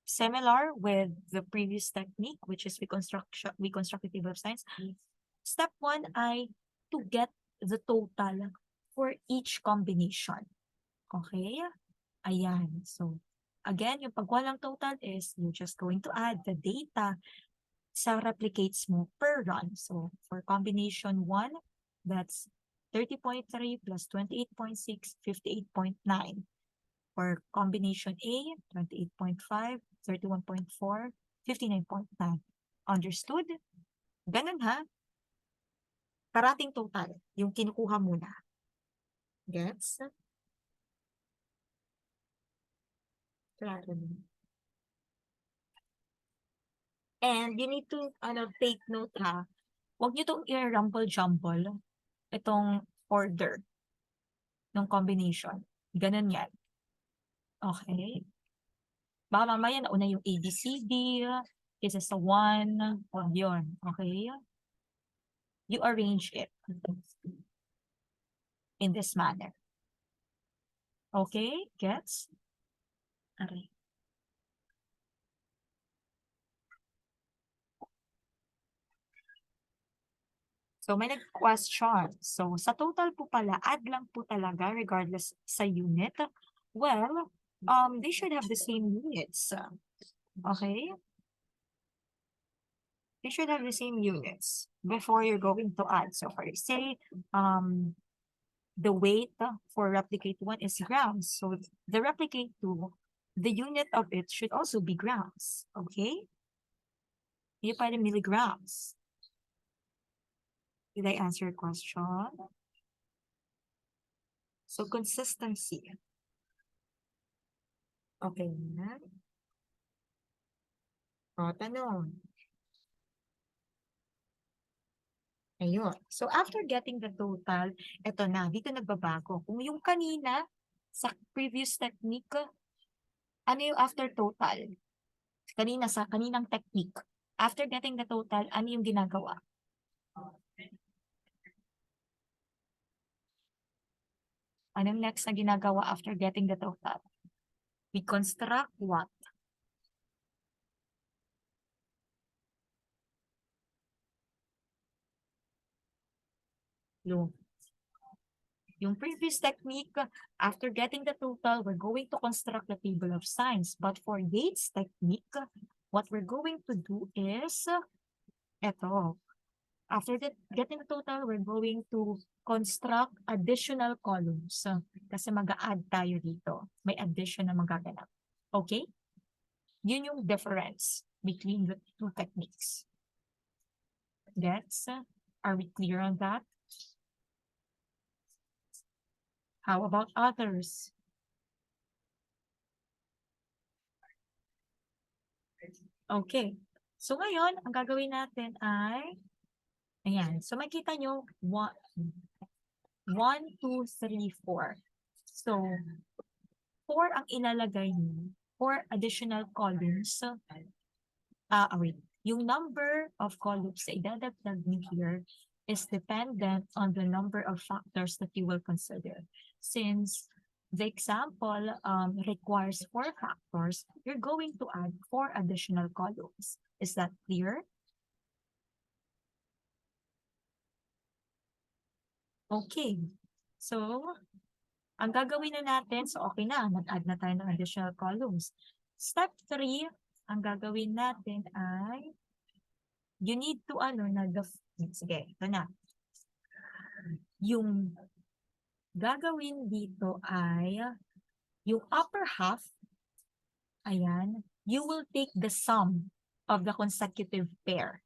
Speaker 1: similar with the previous technique, which is we construct the table of signs. Step 1 ay to get the total for each combination. Okay? Ayan. So, Again, yung pag walang total is you're just going to add the data sa replicates mo per run. So for combination 1, that's 30.3 plus 28.6, 58.9. For combination A, 28.5, 31.4, 59.9. Understood? Ganun ha? Parating total, yung kinukuha muna. Gets? Klaro. And you need to take note ha. Huwag nyo itong i-rumble-jumble itong order ng combination. Ganun yan. Okay? Baka mamaya nauna yung ABCD, isa sa 1, o yun. Okay? You arrange it in this manner. Okay? Gets? Okay. So, may nag-question. So, sa total po pala, add lang po talaga regardless sa unit. Well, they should have the same units. Okay? They should have the same units before you're going to add. So, for say, the weight for replicate 1 is grams. So, the replicate 2, the unit of it should also be grams. Okay? Hindi pwede milligrams. Did I answer your question? So, consistency. Okay na. O, tanong. Ayun. So, after getting the total, eto na, dito nagbabago. Kung yung kanina, sa previous technique, ano yung after total? Kanina, sa kaninang technique. After getting the total, ano yung ginagawa? Anong next na ginagawa after getting the total? We construct what? Yung previous technique, after getting the total, we're going to construct the table of signs. But for Yates technique, what we're going to do is, eto. After getting the total, we're going to construct additional columns. Kasi mag-a-add tayo dito. May addition na magaganap. Okay? Yun yung difference between the two techniques. Gets? Are we clear on that? How about others? Okay. So ngayon, ang gagawin natin ay, ayan. So makita nyo, 1, 2, 3, 4. So, 4 ang ilalagay nyo. 4 additional columns. Wait. Yung number of columns na idadagdag nyo here is dependent on the number of factors that you will consider. Since the example requires 4 factors, you're going to add 4 additional columns. Is that clear? Okay. So, ang gagawin na natin, so okay na, nag-add na tayo ng additional columns. Step 3, ang gagawin natin ay, you need to, sige, ito na. Yung gagawin dito ay, yung upper half, ayan, you will take the sum of the consecutive pair.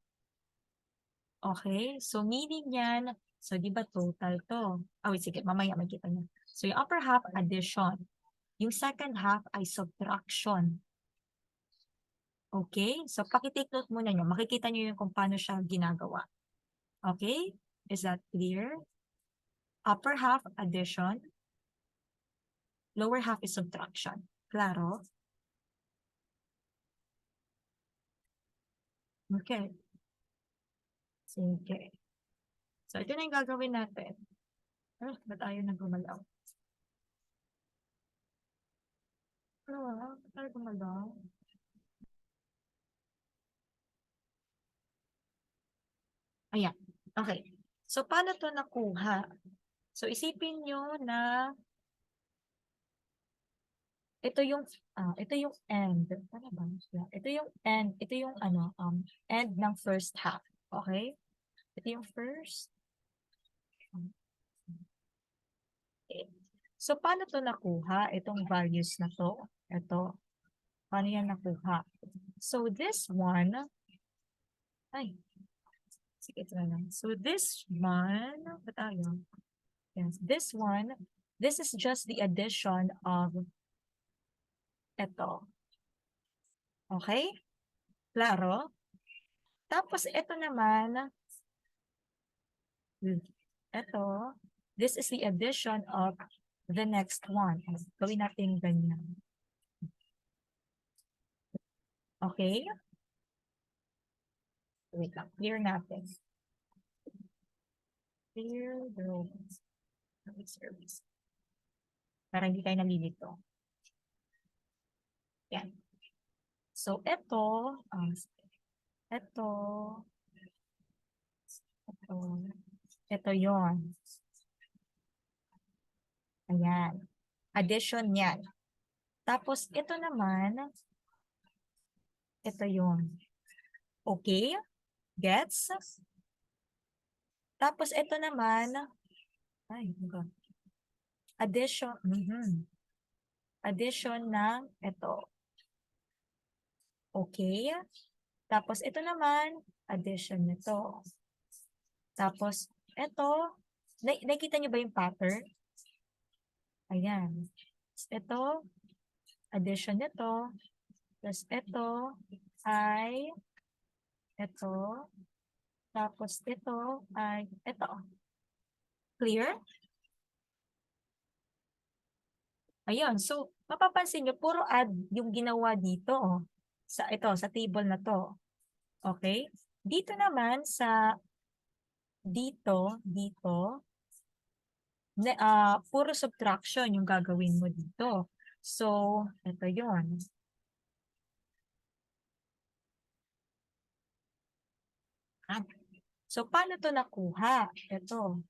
Speaker 1: Okay? So, meaning yan, so di ba total to? Wait, sige, mamaya makita niyo. So, yung upper half, addition. Yung second half ay subtraction. Okay? So, pakitake note muna nyo. Makikita nyo yung kung paano siya ginagawa. Okay? Is that clear? Upper half, addition. Lower half is subtraction. Klaro? Okay. Sige. So, ito na yung gagawin natin. Ba't ayaw na gumalaw? Ba't ayaw gumalaw? Ayan. Okay. So, paano to nakuha? So, isipin nyo na ito yung end. Ano ba? Yeah, ito yung end. Ito yung end ng first half. Okay? Ito yung first. Okay. So, paano to nakuha? Itong values na to. Ito. Paano yan nakuha? So, this one, ay, sige, ito na lang. So, this one, ba tayo? Yes, this one, this is just the addition of ito. Okay? Klaro? Tapos, ito naman, ito, this is the addition of the next one. Gawin natin ganyan. Okay? Wait lang, clear natin. Clear the rows. Service. Para hindi tayo nalilito. Yan. So, ito, ito yon. Ayan. Addition yan. Tapos, ito naman, ito yon. Okay? Gets? Tapos, ito naman, ay, addition, addition ng ito. Okay? Tapos, ito naman, addition nito. Tapos, ito, nakikita niyo ba yung pattern? Ayan. Ito, addition nito. Tapos, ito ay ito. Tapos, ito ay ito. Clear? Ayun. So, mapapansin nyo, puro add yung ginawa dito. Oh, sa table na to. Okay? Dito naman dito, puro subtraction yung gagawin mo dito. So, ito yon. So, paano to nakuha? Ito,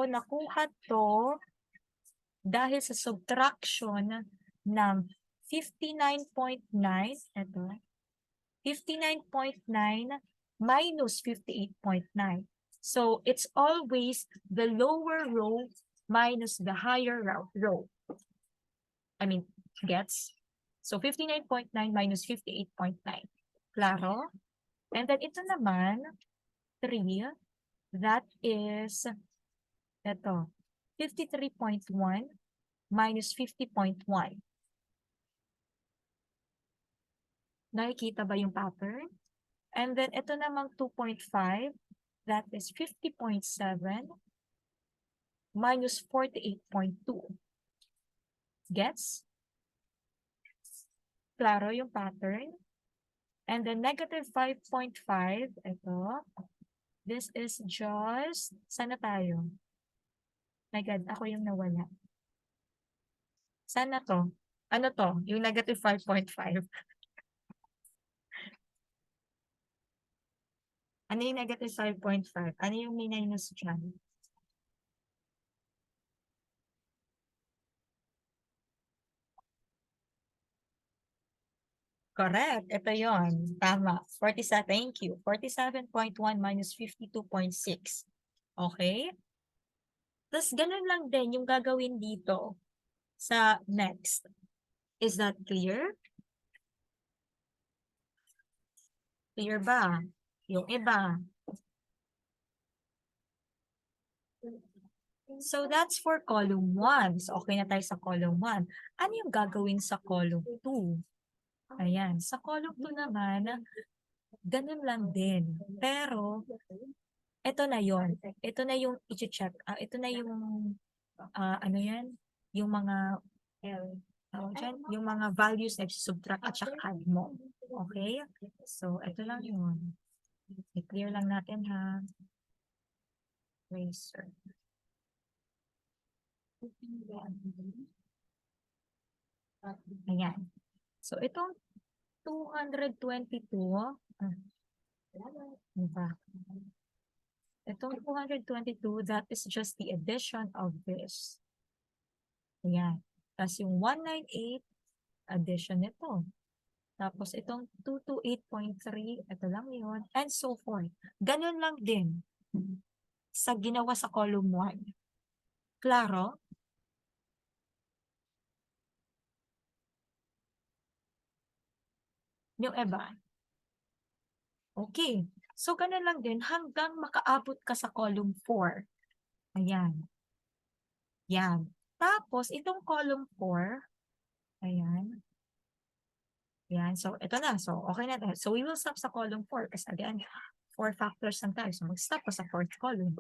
Speaker 1: nakuha to dahil sa subtraction ng 59.9, ito, 59.9 minus 58.9. So, it's always the lower row minus the higher row. I mean, gets? So, 59.9 minus 58.9. Klaro? And then, ito naman, 3, that is, ito, 53.1 minus 50.1. Nakikita ba yung pattern? And then, ito namang 2.5, that is 50.7 minus 48.2. Gets? Klaro yung pattern? And then, negative 5.5, ito. This is just, sana tayo? My God, ako yung nawala. Sana to? Ano to? Yung negative 5.5. Ano yung negative 5.5? Ano yung minus dyan? Correct. Ito yon. Tama. 47. Thank you. 47.1 minus 52.6. Okay? Tapos, ganun lang din yung gagawin dito sa next. Is that clear? Clear ba? Yung iba. So, that's for column 1. So, okay na tayo sa column 1. Ano yung gagawin sa column 2? Ayan. Sa column 2 naman, ganun lang din. Pero, ito na yon. Ito na yung i-check. Ito na yung, ano yan? Yung mga, yung mga values na subtract at saka add mo. Okay? So, ito lang yun. I-clear lang natin ha. Eraser. Ayan. So, itong 222, diba? Itong 222, that is just the addition of this. Ayan. Tapos yung 198, addition nito. Tapos itong 228.3, ito lang yun. And so forth. Ganun lang din sa ginawa sa column 1. Klaro? Yung iba? Okay. So, ganun lang din hanggang makaabot ka sa column 4. Ayan. Yan. Tapos, itong column 4, ayan. Ayan. So, ito na. So, okay na tayo. So, we will stop sa column 4 kasi again, 4 factors lang tayo. So, mag-stop ko sa 4th column.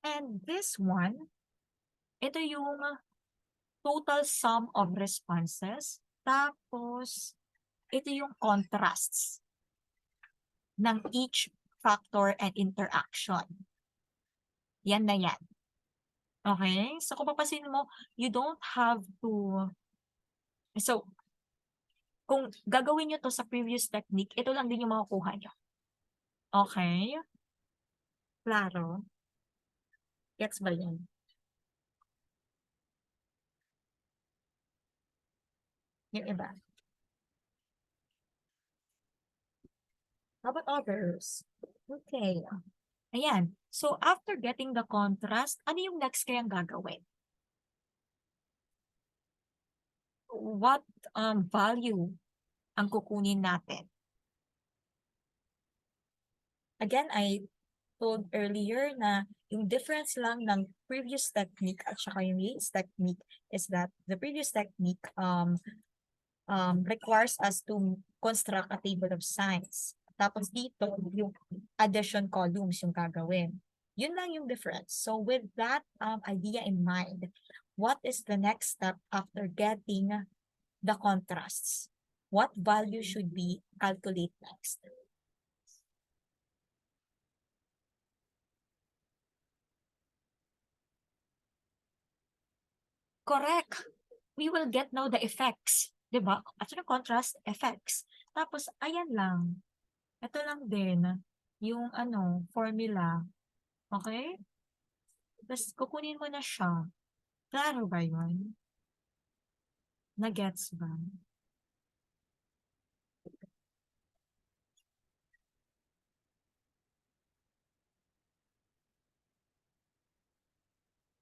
Speaker 1: And this one, ito yung total sum of responses. Tapos, ito yung contrasts ng each factor and interaction. Yan na yan. Okay? So, kung papasin mo, you don't have to... So, kung gagawin nyo to sa previous technique, ito lang din yung makukuha nyo. Okay? Klaro? Gets ba yan? Yung iba. How about others? Okay. Ayan. So, after getting the contrast, ano yung next kayang gagawin? What value ang kukunin natin? Again, I told earlier na yung difference lang ng previous technique at saka yung Yates technique is that the previous technique requires us to construct a table of signs. Tapos dito, yung addition columns yung gagawin. Yun lang yung difference. So with that idea in mind, what is the next step after getting the contrasts? What value should we calculate next? Correct. We will get now the effects. Diba? At saka contrast effects. Tapos, ayan lang. Ito lang din. Yung formula. Okay? Tapos, kukunin mo na siya. Klaro ba yun? Na-gets ba?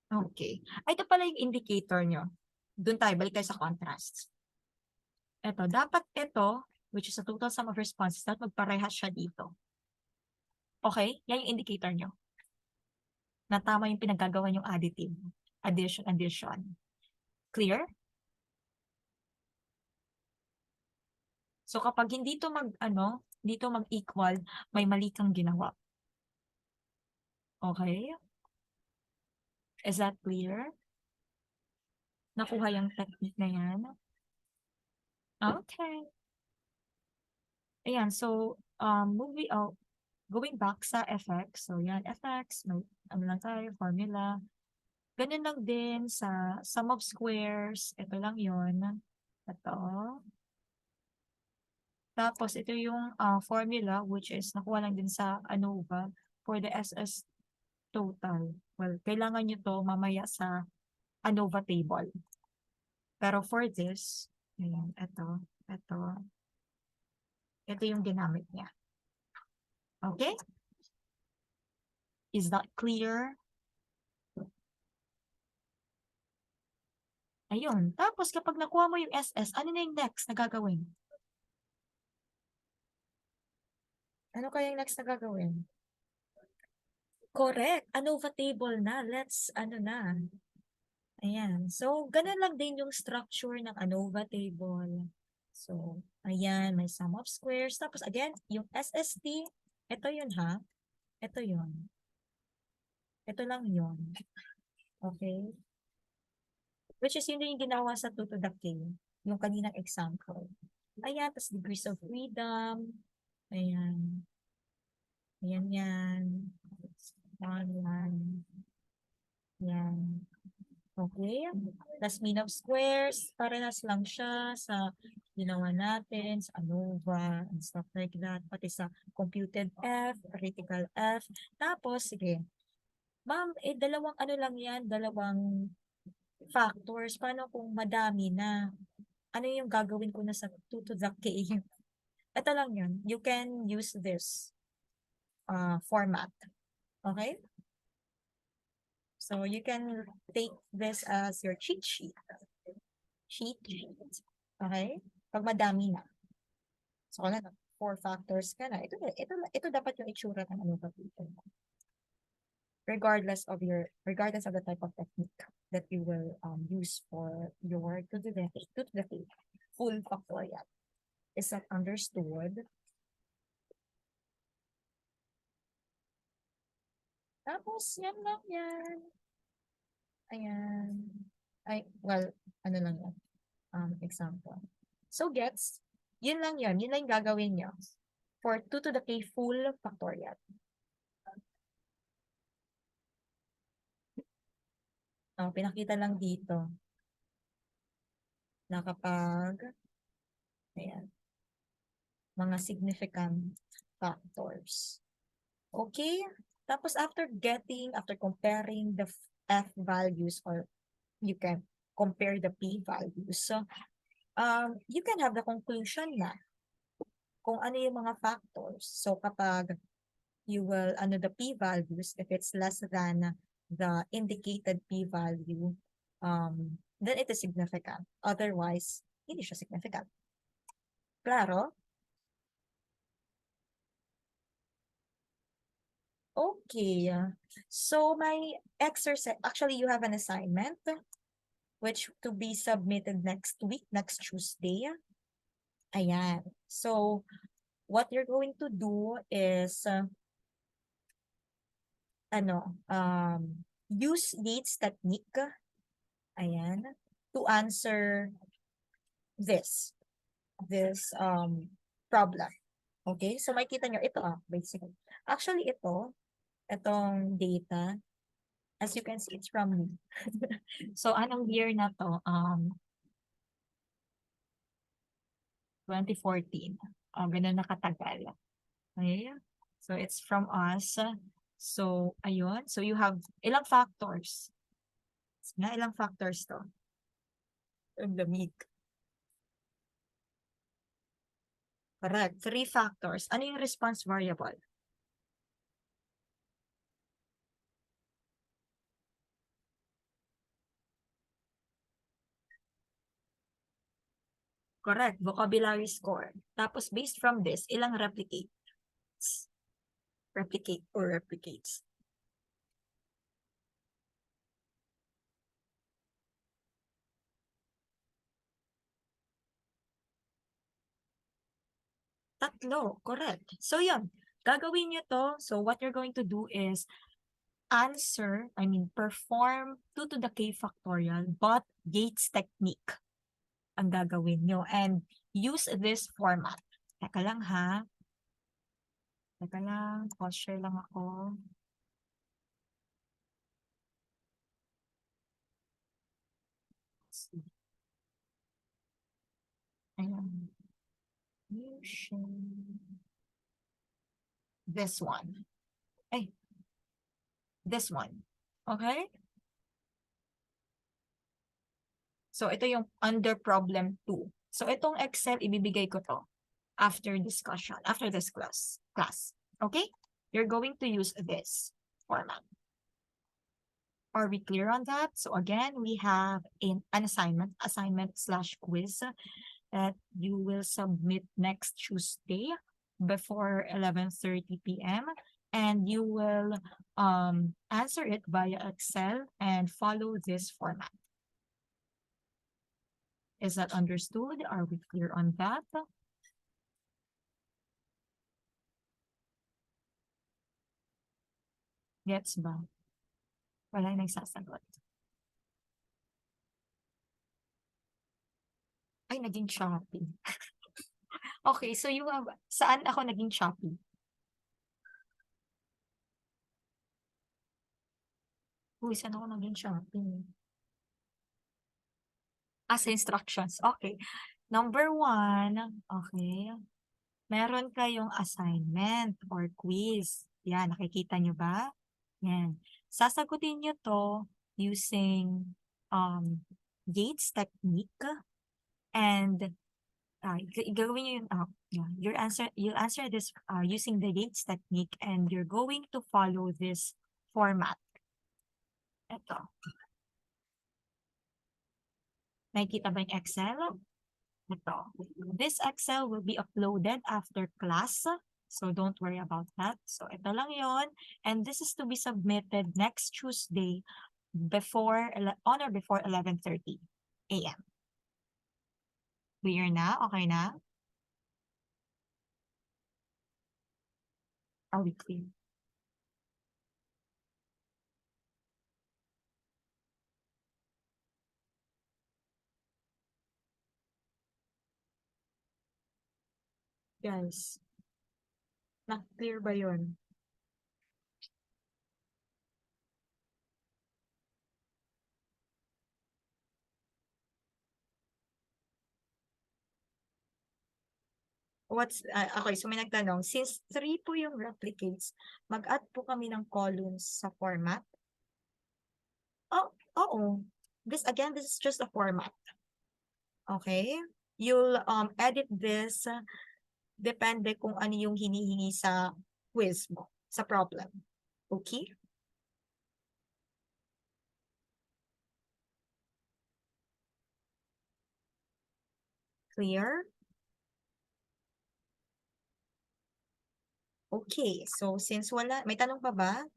Speaker 1: Okay. Ay, ito pala yung indicator nyo. Doon tayo, balik tayo sa contrast. Ito, dapat ito, which is the total sum of responses, dapat magparehas siya dito. Okay? Yan yung indicator nyo. Na tama yung pinagagawa yung additive. Addition. Clear? So kapag hindi to dito mag-equal, may mali kang ginawa. Okay? Is that clear? Nakuha yung technique na yan? Okay. Ayan, so going back sa FX. So yan, FX, may lang tayo, formula. Ganun lang din sa sum of squares. Ito lang yun. Ito. Tapos ito yung formula which is nakuha lang din sa ANOVA for the SS total. Well, kailangan nyo to mamaya sa ANOVA table. Pero for this, ayan, ito yung ginamit niya. Okay? Is that clear? Ayun. Tapos kapag nakuha mo yung SS, ano na yung next na gagawin? Ano kaya yung next na gagawin? Correct. ANOVA table na. Let's, na. Ayan. So, ganun lang din yung structure ng ANOVA table. So, ayan, may sum of squares. Tapos, again, yung SST, ito yun ha. Ito yun. Ito lang yun. Okay? Which is yun yung ginawa sa 2 to the K. Yung kaninang example. Ayan, tapos degrees of freedom. Ayan. Ayan yan. 1. Ayan. Okay? Tapos mean of squares, parehas lang siya sa ginawa natin, sa ANOVA, and stuff like that. Pati sa computed F, critical F. Tapos, sige. Ma'am, dalawang lang yan, dalawang factors, paano kung madami na? Ano yung gagawin ko na sa 2 to the k? Ito lang yun. You can use this format. Okay? So you can take this as your cheat sheet. Cheat sheet. Okay? Pag madami na. So, wala na. 4 factors ka na. Ito dapat yung itsura ng ano ba dito. Regardless of the type of technique that you will use for your to the full factorial. Is that understood? Tapos, yan lang yan. Ayan. Ay, well, ano lang yan. Example. So, gets, yun lang yun. Yun lang yung gagawin nyo. For 2 to the k full factorial. Pinakita lang dito na kapag, ayan, mga significant factors. Okay? Tapos after comparing the F values, or you can compare the P values, so you can have the conclusion na kung ano yung mga factors. So kapag you will, the P values, if it's less than the indicated P value, then it is significant. Otherwise, hindi siya significant. Klaro? Okay. So my exercise, actually you have an assignment which to be submitted next week, next Tuesday. Ayan. So what you're going to do is use Yates technique. Ayan. To answer this problem. Okay? So makikita nyo ito basically. Actually itong data, as you can see, it's from me. So anong year na to? 2014. Ganun nakatagal. Okay? So it's from us. So ayun. So you have ilang factors? Ilang factors to? Ang lamig. Correct. 3 factors. Ano yung response variable? Correct. Vocabulary score. Tapos based from this, ilang replicates? Replicate or replicates? Tatlo. Correct. So yun. Gagawin nyo to. So what you're going to do is perform 2 to the k factorial but Yates technique ang gagawin nyo. And use this format. Teka lang ha. Teka lang. Pause share lang ako. Ayan. This one. Ay. This one. Okay? So, ito yung under problem 2. So, itong Excel, ibibigay ko to after discussion, after this class. Okay? You're going to use this format. Are we clear on that? So, again, we have an assignment/quiz that you will submit next Tuesday before 11:30 p.m. And you will answer it via Excel and follow this format. Is that understood? Are we clear on that? Gets ba? Wala yung nagsasagot. Ay, naging Shopee. Okay, so you have, saan ako naging Shopee? Uy, saan ako naging Shopee? As instructions. Okay. Number 1, okay. Meron kayong assignment or quiz. Yan, nakikita nyo ba? Yan. Sasagutin nyo to using Yates technique, and gagawin niyo yung you'll answer this using the Yates technique, and you're going to follow this format. Ito. Nakikita ba yung Excel? Ito. This Excel will be uploaded after class. So don't worry about that. So ito lang yon, and this is to be submitted next Tuesday on or before 11:30 a.m. Clear na? Okay na? Are we clear? Guys, na-clear ba yun? Okay, so may nagtanong, since 3 po yung replicates, mag-add po kami ng columns sa format? Oh, oo. This is just a format. Okay? You'll edit this, depende kung ano yung hinihingi sa quiz mo, sa problem. Okay? Clear? Okay, so since wala, may tanong pa ba?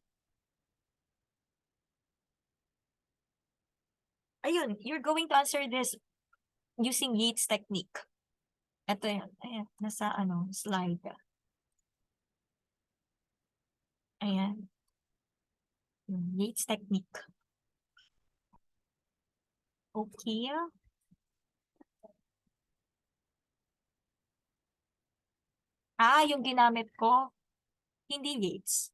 Speaker 1: Ayun, you're going to answer this using Yates technique. Ito yan. Ayan, nasa slide. Ayan. Yung Yates technique. Okay. Yung ginamit ko, hindi Yates.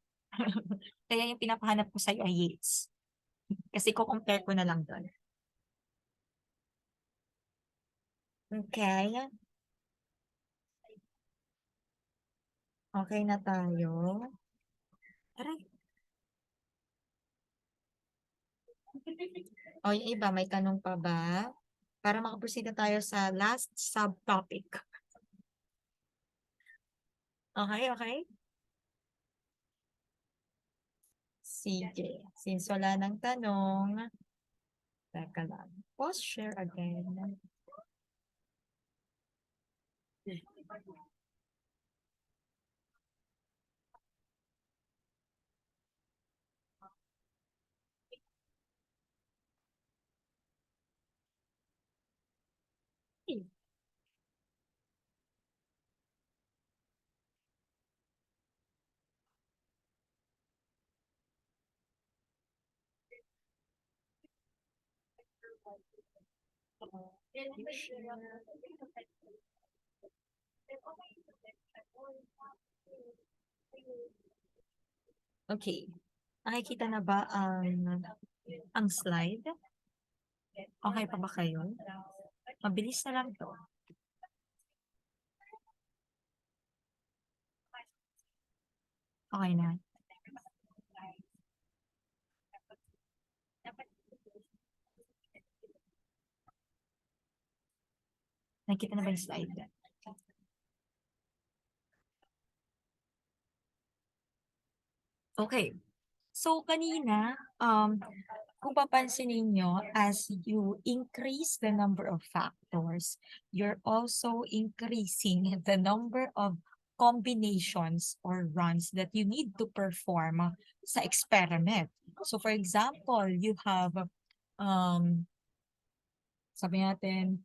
Speaker 1: Kaya yung pinapahanap ko sa'yo ay Yates. Kasi ko-compare ko na lang doon. Okay. Okay na tayo. Aray. O, yung iba, may tanong pa ba? Para makaproceed na tayo sa last subtopic. Okay, okay? Sige. Since wala nang tanong, teka lang. Pause share again. Okay. Nakikita na ba ang slide? Okay pa ba kayo? Mabilis na lang to. Okay na. Nakikita na ba yung slide? Okay. So, kanina, kung papansin ninyo, as you increase the number of factors, you're also increasing the number of combinations or runs that you need to perform sa experiment. So, for example, you have, sabi natin,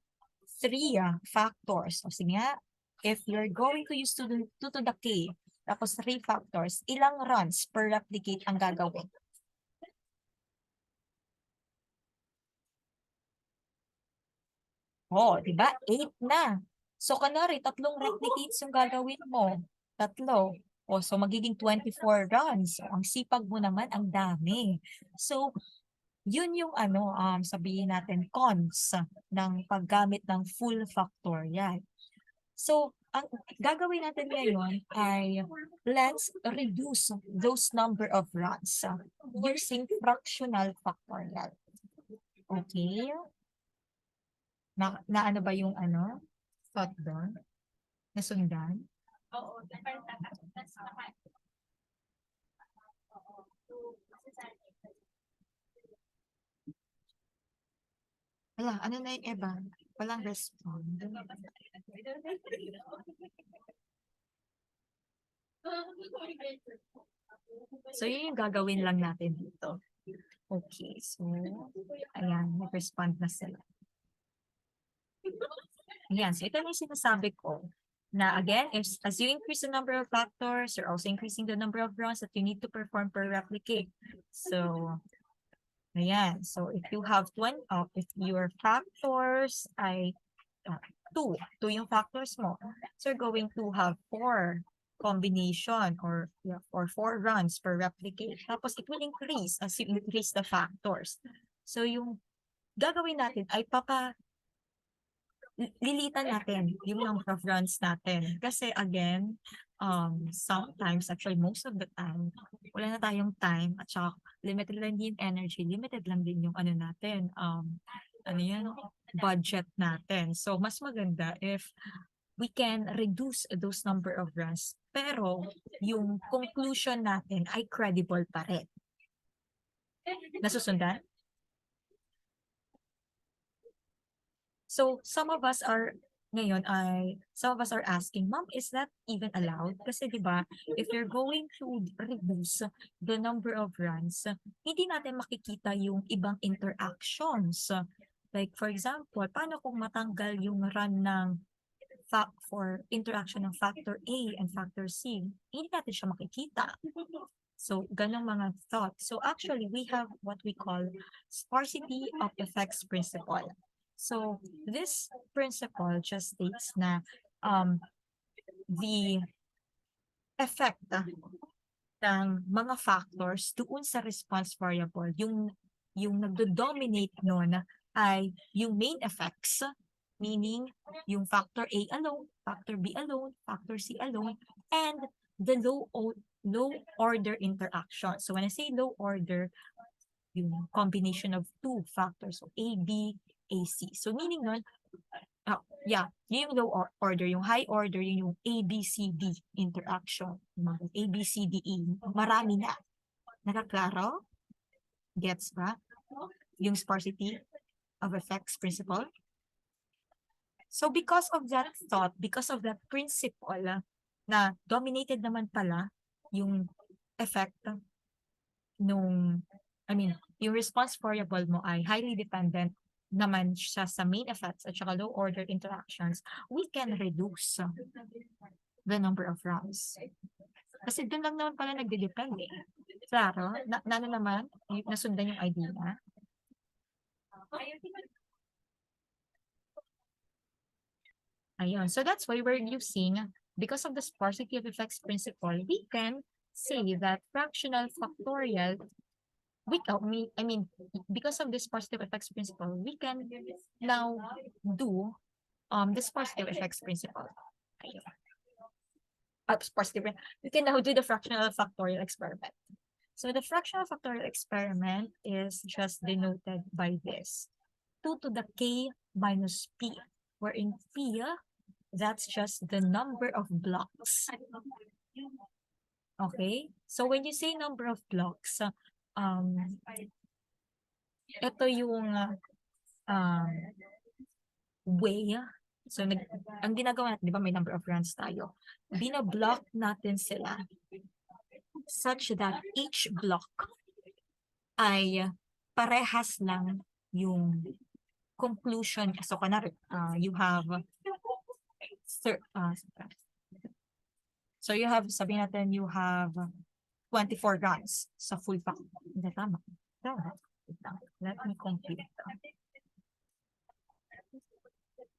Speaker 1: 3 factors. O sige nga, if you're going to use 2 to the k, tapos 3 factors, ilang runs per replicate ang gagawin? Di ba? 8 na. So, kanari, 3 replicates yung gagawin mo. 3. So magiging 24 runs. So, ang sipag mo naman, ang dami. So, yun yung sabihin natin, cons ng paggamit ng full factorial. So, ang gagawin natin ngayon ay let's reduce those number of runs using fractional factorial. Okay. Na ano ba yung ano? Thought doon? Nasundan?
Speaker 2: Oo, that's
Speaker 1: Wala, ano na yung iba? Walang respond. So, yun yung gagawin lang natin dito. Okay, so, ayan, nag-respond na sila. Ayan, so ito na yung sinasabi ko. Na again, as you increase the number of factors, you're also increasing the number of runs that you need to perform per replicate. So, ayan. So, if you have if your factors ay 2 yung factors mo. So, you're going to have 4 combination or 4 runs per replicate. Tapos, it will increase as you increase the factors. So, yung gagawin natin ay lilitan natin yung number of runs natin. Kasi again, sometimes, actually most of the time, wala na tayong time at saka limited lang din energy, limited lang din yung ano natin, ano yan, budget natin. So, mas maganda if we can reduce those number of runs, pero yung conclusion natin ay credible pa rin. Nasusundan? So, some of us are asking, Ma'am, is that even allowed? Kasi 'di ba, if you're going to reduce the number of runs, hindi natin makikita yung ibang interactions. Like for example, paano kung matanggal yung run ng for interaction ng factor A and factor C? Hindi natin siya makikita. So, ganong mga thoughts. So, actually, we have what we call sparsity of effects principle. So, this principle just states na the effect ng mga factors doon sa response variable, yung nagdo-dominate nun ay yung main effects, meaning yung factor A alone, factor B alone, factor C alone, and the low order interaction. So when I say low order, yung combination of 2 factors, so A, B, A, C. So meaning nun, yun yung low order. Yung high order, yun yung A, B, C, D interaction. A, B, C, D, E. Marami na. Nakaklaro? Gets ba? Yung sparsity of effects principle. So because of that thought, because of that principle, na dominated naman pala yung effect yung response variable mo ay highly dependent naman siya sa main effects at saka low order interactions, we can reduce the number of rounds. Kasi doon lang naman pala nagde-depende. Klaro? Ano naman? Nasundan yung idea? Ayun. So that's why we're using, because of the sparsity of effects principle, we can say that fractional factorial, because of this sparsity of effects principle, we can now do the sparsity of effects principle. Ayun. We can now do the fractional factorial experiment. So the fractional factorial experiment is just denoted by this. 2 to the k minus p, wherein p, that's just the number of blocks. Okay? So when you say number of blocks, ito yung way. So ang ginagawa natin, di ba may number of runs tayo. Binablock natin sila such that each block ay parehas lang yung conclusion. So kunwari, you have so you have, sabihin natin, you have 24 runs sa full factor. Hindi, tama. Let me compute.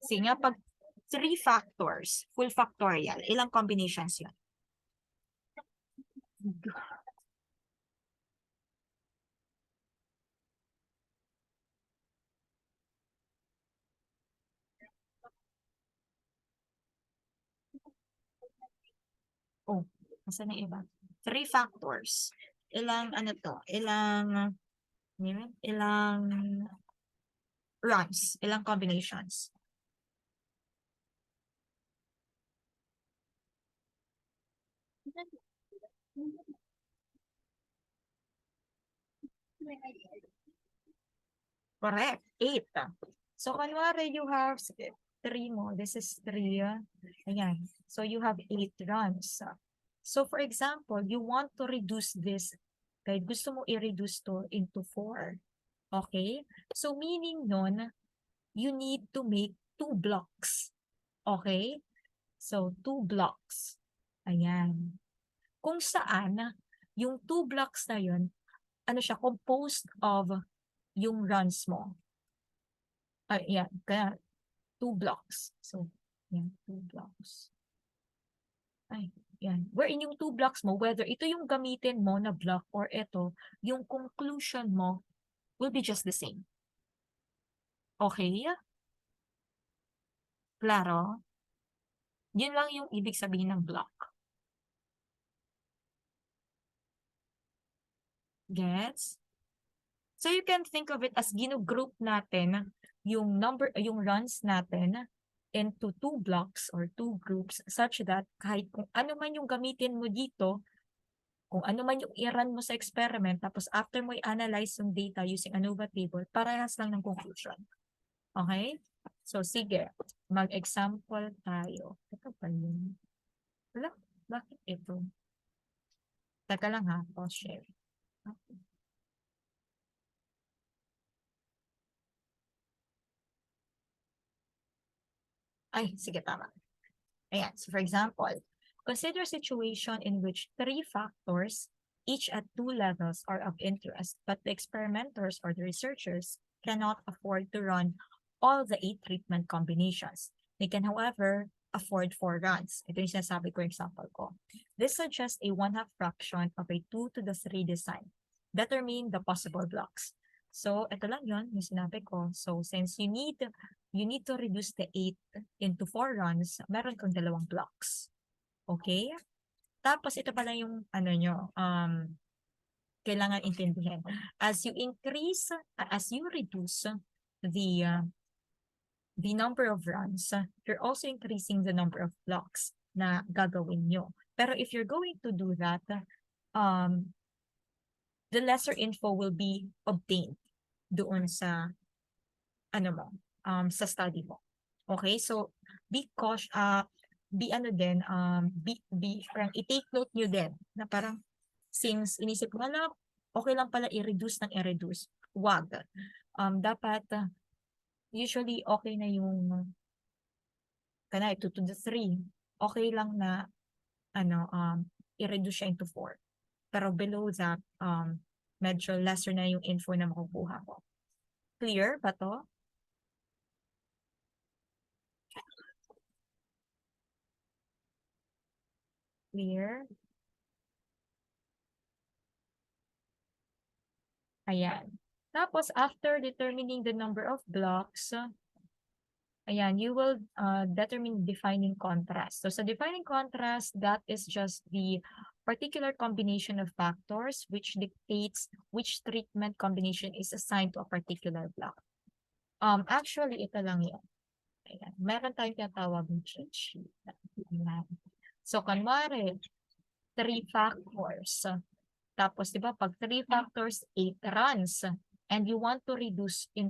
Speaker 1: Sige nga, pag 3 factors, full factorial, ilang combinations yun? Oh, nasa na iba? 3 factors. Ilang, ano to? Ilang runs? Ilang combinations? Correct. 8. So, kunwari you have, sige, 3 mo. This is 3. Ayan. So, you have 8 runs. So, for example, you want to reduce this. Kahit gusto mo i-reduce to into 4. Okay? So, meaning nun, you need to make 2 blocks. Okay? So, 2 blocks. Ayan. Kung saan, yung 2 blocks na yun, ano siya, composed of yung runs mo. Yan. Kaya, 2 blocks. So, yan, 2 blocks. Ay, yan. Wherein yung 2 blocks mo, whether ito yung gamitin mo na block or ito, yung conclusion mo will be just the same. Okay? Klaro? Yun lang yung ibig sabihin ng block. Gets? So you can think of it as ginugroup natin yung runs natin into 2 blocks or 2 groups such that kahit kung ano man yung gamitin mo dito, kung ano man yung i-run mo sa experiment, tapos after mo i-analyze yung data using ANOVA table, parehas lang ng conclusion. Okay? So sige, mag-example tayo. Ito pa yun. Wala, bakit ito? Teka lang ha, pause share. Okay. Ay, sige, tama. Ayan. So for example, consider a situation in which 3 factors, each at 2 levels, are of interest, but the experimenters or the researchers cannot afford to run all the 8 treatment combinations. They can, however, afford 4 runs. Ito yung sinasabi ko example ko. This suggests a 1/2 fraction of a 2 to the 3 design. Determine the possible blocks. So, ito lang yun, yung sinabi ko. So, since you need to reduce the 8 into 4 runs, meron kang 2 blocks. Okay? Tapos, ito pala yung, kailangan intindihin. As you reduce the number of runs, you're also increasing the number of blocks na gagawin nyo. Pero if you're going to do that, the lesser info will be obtained doon sa sa study mo. Okay? So, be cautious, parang i-take note nyo din na parang since inisip mo na okay lang pala i-reduce ng i-reduce. Wag. Dapat usually okay na yung kana 2 to the 3. Okay lang na i-reduce siya into 4. Pero below that, medyo lesser na yung info na makukuha ko. Clear ba to? Clear? Ayan. Tapos, after determining the number of blocks, ayan, you will determine defining contrast. So, sa defining contrast, that is just the particular combination of factors which dictates which treatment combination is assigned to a particular block. Actually, ito lang yun. Ayan. Meron tayong tinatawag ng cheat sheet. Ayan. So, kunwari, 3 factors. Tapos, di ba, pag 3 factors, 8 runs. And you want to reduce it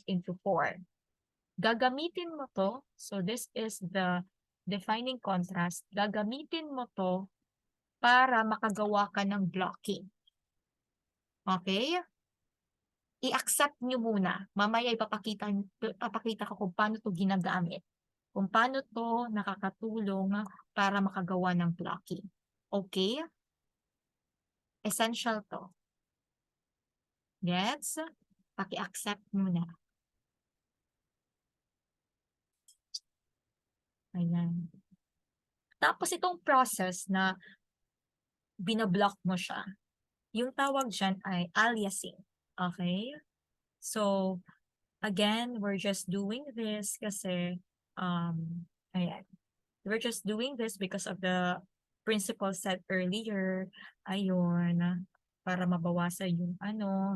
Speaker 1: into 4. Gagamitin mo to, so this is the defining contrast. Gagamitin mo to para makagawa ka ng blocking. Okay? I-accept nyo muna. Mamaya ipapakita ko kung paano to ginagamit. Kung paano to nakakatulong para makagawa ng blocking. Okay? Essential to. Gets? Paki-accept muna. Ayan. Tapos itong process na binablock mo siya, yung tawag dyan ay aliasing. Okay? So, again, we're just doing this kasi, ayan. We're just doing this because of the principle said earlier. Ayun. para mabawasan yung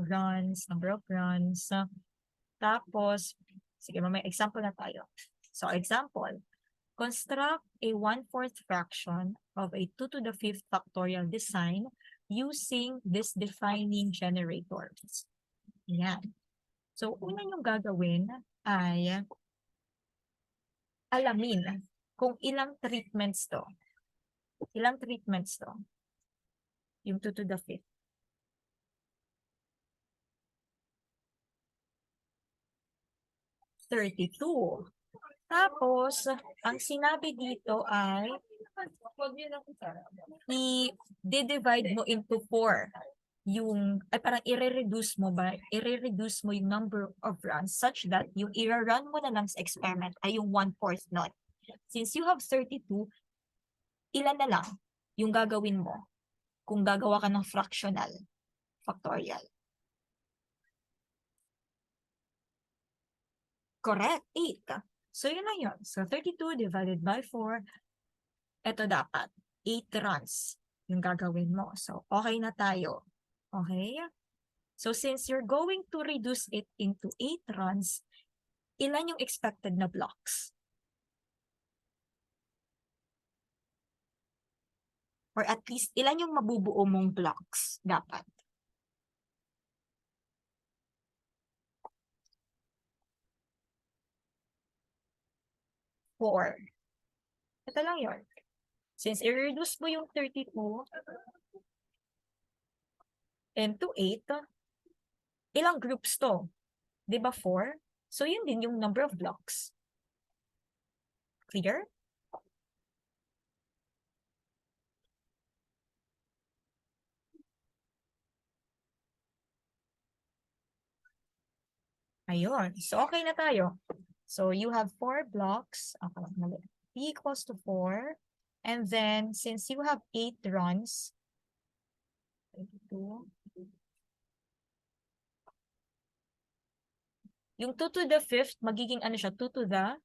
Speaker 1: runs, number of runs. Tapos, sige, may example na tayo. So, example, construct a 1/4 fraction of a 2 to the 5th factorial design using this defining generators. Yan. So, una yung gagawin ay alamin kung ilang treatments to. Ilang treatments to? Yung 2 to the 5th. 32. Tapos, ang sinabi dito ay i-divide mo into 4. Parang i-reduce mo yung number of runs such that yung i-run mo na lang sa experiment ay yung 1/4 nun. Since you have 32, ilan na lang yung gagawin mo kung gagawa ka ng fractional factorial? Correct, 8. So, yun lang yun. So, 32 divided by 4, ito dapat, 8 runs yung gagawin mo. So, okay na tayo. Okay? So, since you're going to reduce it into 8 runs, ilan yung expected na blocks? Or at least, ilan yung mabubuo mong blocks dapat? 4. Ito lang yun. Since i-reduce mo yung 32 into 8, ilang groups to? Diba 4? So, yun din yung number of blocks. Clear? Ayun. So, okay na tayo. So, you have 4 blocks. P equals to 4. And then, since you have 8 runs, 22, yung 2 to the 5th, magiging ano siya? 2 to the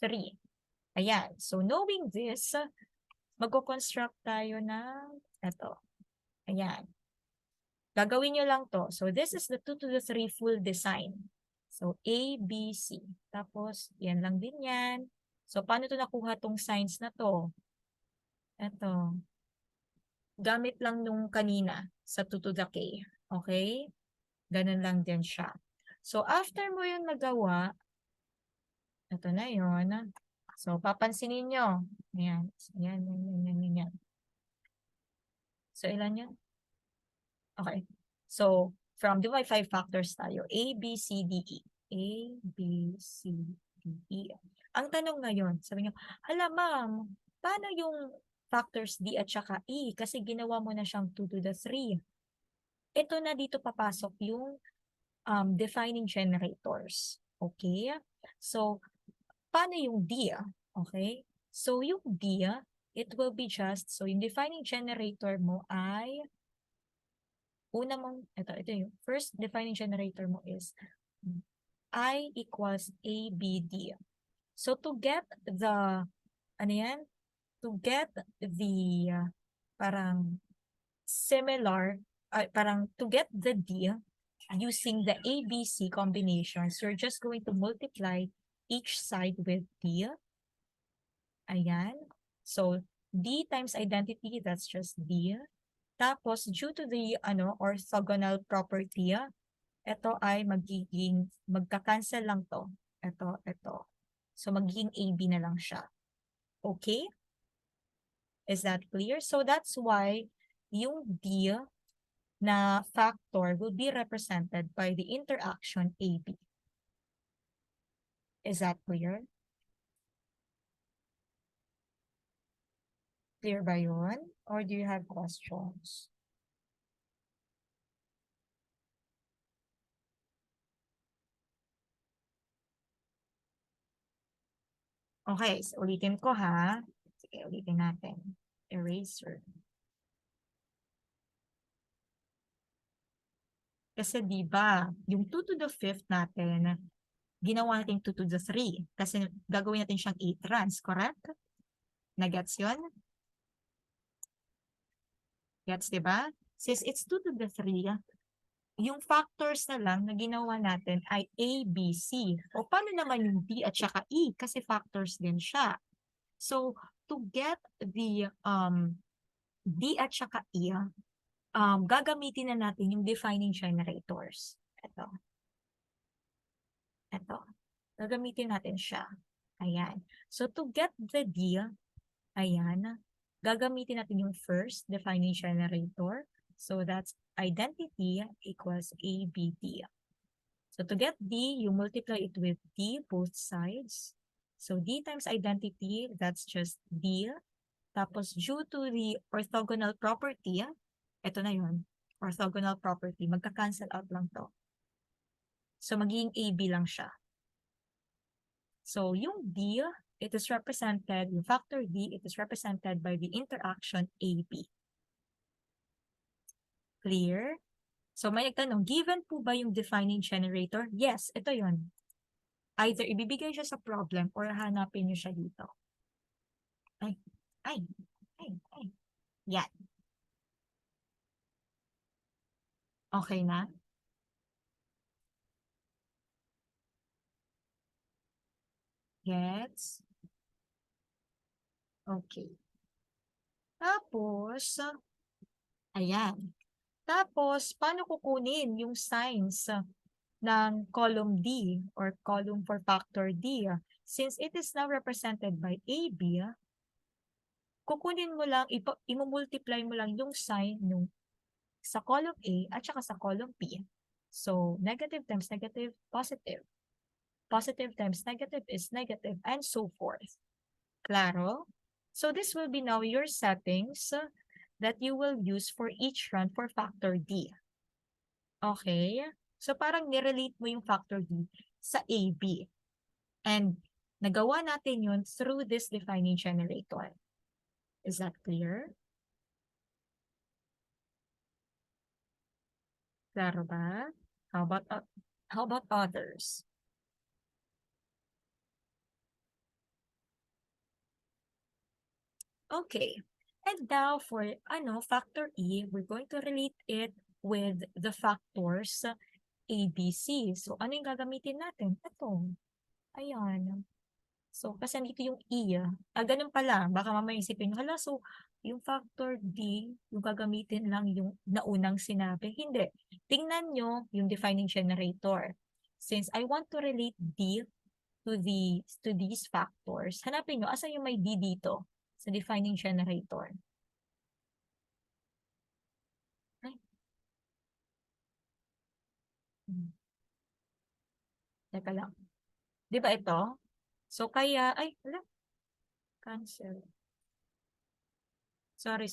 Speaker 1: 3. Ayan. So, knowing this, magko-construct tayo ng ito. Ayan. Gagawin nyo lang to. So, this is the 2 to the 3 full design. So, A, B, C. Tapos, yan lang din yan. So, paano to nakuha tong signs na to? Ito. Gamit lang nung kanina sa 2 to the K. Okay? Ganun lang din siya. So, after mo yun nagawa, ito na yun. So, papansinin nyo. Ayan. Ayan, yan. So, ilan yun? Okay. So, di ba 5 factors tayo? A, B, C, D, E. A, B, C, D, E. Ang tanong ngayon, sabi nyo, hala ma'am, paano yung factors D at saka E? Kasi ginawa mo na siyang 2 to the 3. Ito na dito papasok yung defining generators. Okay? So, paano yung D? Okay? So, yung D, it will be just, so yung defining generator mo ay ito yung first defining generator mo is I equals ABD. So, to get the, to get the parang similar, parang to get the D using the ABC combinations, you're just going to multiply each side with D. Ayan. So, D times identity, that's just D. Tapos, due to the orthogonal property, ito ay magka-cancel lang to. Ito. So, magiging AB na lang siya. Okay? Is that clear? So, that's why yung D na factor will be represented by the interaction AB. Is that clear? Clear ba yun? Or do you have questions? Okay, so ulitin ko ha. Sige, ulitin natin. Eraser. Kasi di ba yung 2 to the 5th natin, ginawa natin 2 to the 3. Kasi gagawin natin siyang 8 runs, correct? Nagets yun? Gets, diba? Since it's 2 to the 3, yung factors na lang na ginawa natin ay A, B, C. O paano naman yung D at saka E? Kasi factors din siya. So, to get the D at saka E, gagamitin na natin yung defining generators. Ito. Ito. Gagamitin natin siya. Ayan. So, to get the D, ayan, gagamitin natin yung first defining generator. So, that's identity equals ABD. So, to get D, you multiply it with D both sides. So, D times identity, that's just D. Tapos, due to the orthogonal property, ito na yun, orthogonal property, magka-cancel out lang to. So, magiging AB lang siya. So, yung D, it is represented, yung factor D, it is represented by the interaction AB. Clear? So, may nagtanong, given po ba yung defining generator? Yes, ito yun. Either ibibigay siya sa problem or hanapin nyo siya dito. Ay, ay, ay, ay. Yan. Okay na? Gets? Okay. Tapos, ayan. Tapos, paano kukunin yung signs ng column D or column for factor D? Since it is now represented by AB, kukunin mo lang, imumultiply mo lang yung sign nung sa column A at saka sa column P. So, negative times negative, positive. Positive times negative is negative, and so forth. Klaro? So, this will be now your settings that you will use for each run for factor D. Okay? So, parang nirelate mo yung factor D sa AB. And, nagawa natin yun through this defining generator. Is that clear? Klaro ba? How about others? Okay. And now for factor E, we're going to relate it with the factors A, B, C. So, ano yung gagamitin natin? Ito. Ayan. So, kasi nandito yung E. Ganun pala. Baka mamaya isipin nyo, hala, so, yung factor D, yung gagamitin lang yung naunang sinabi. Hindi. Tingnan nyo yung defining generator. Since I want to relate D to these factors, hanapin nyo, asan yung may D dito sa defining generator? Ay. Teka lang. Di ba ito? So, kaya, ay, wala. Cancel. Sorry.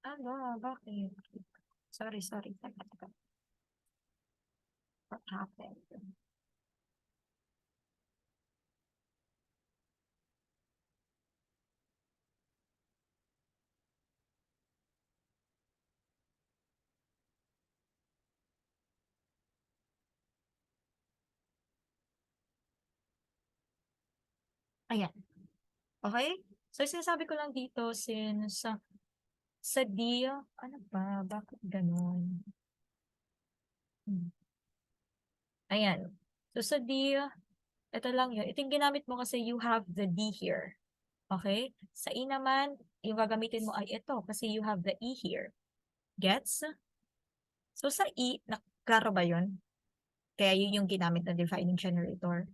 Speaker 1: Ano, bakit? Sorry. Teka. What happened? Ayan. Okay? So, sinasabi ko lang dito since sa D, ano ba? Bakit ganun? Ayan. So, sa D, ito lang yun. Ito yung ginamit mo kasi you have the D here. Okay? Sa E naman, yung gagamitin mo ay ito kasi you have the E here. Gets? So, sa E, klaro ba yun? Kaya yun yung ginamit na defining generator.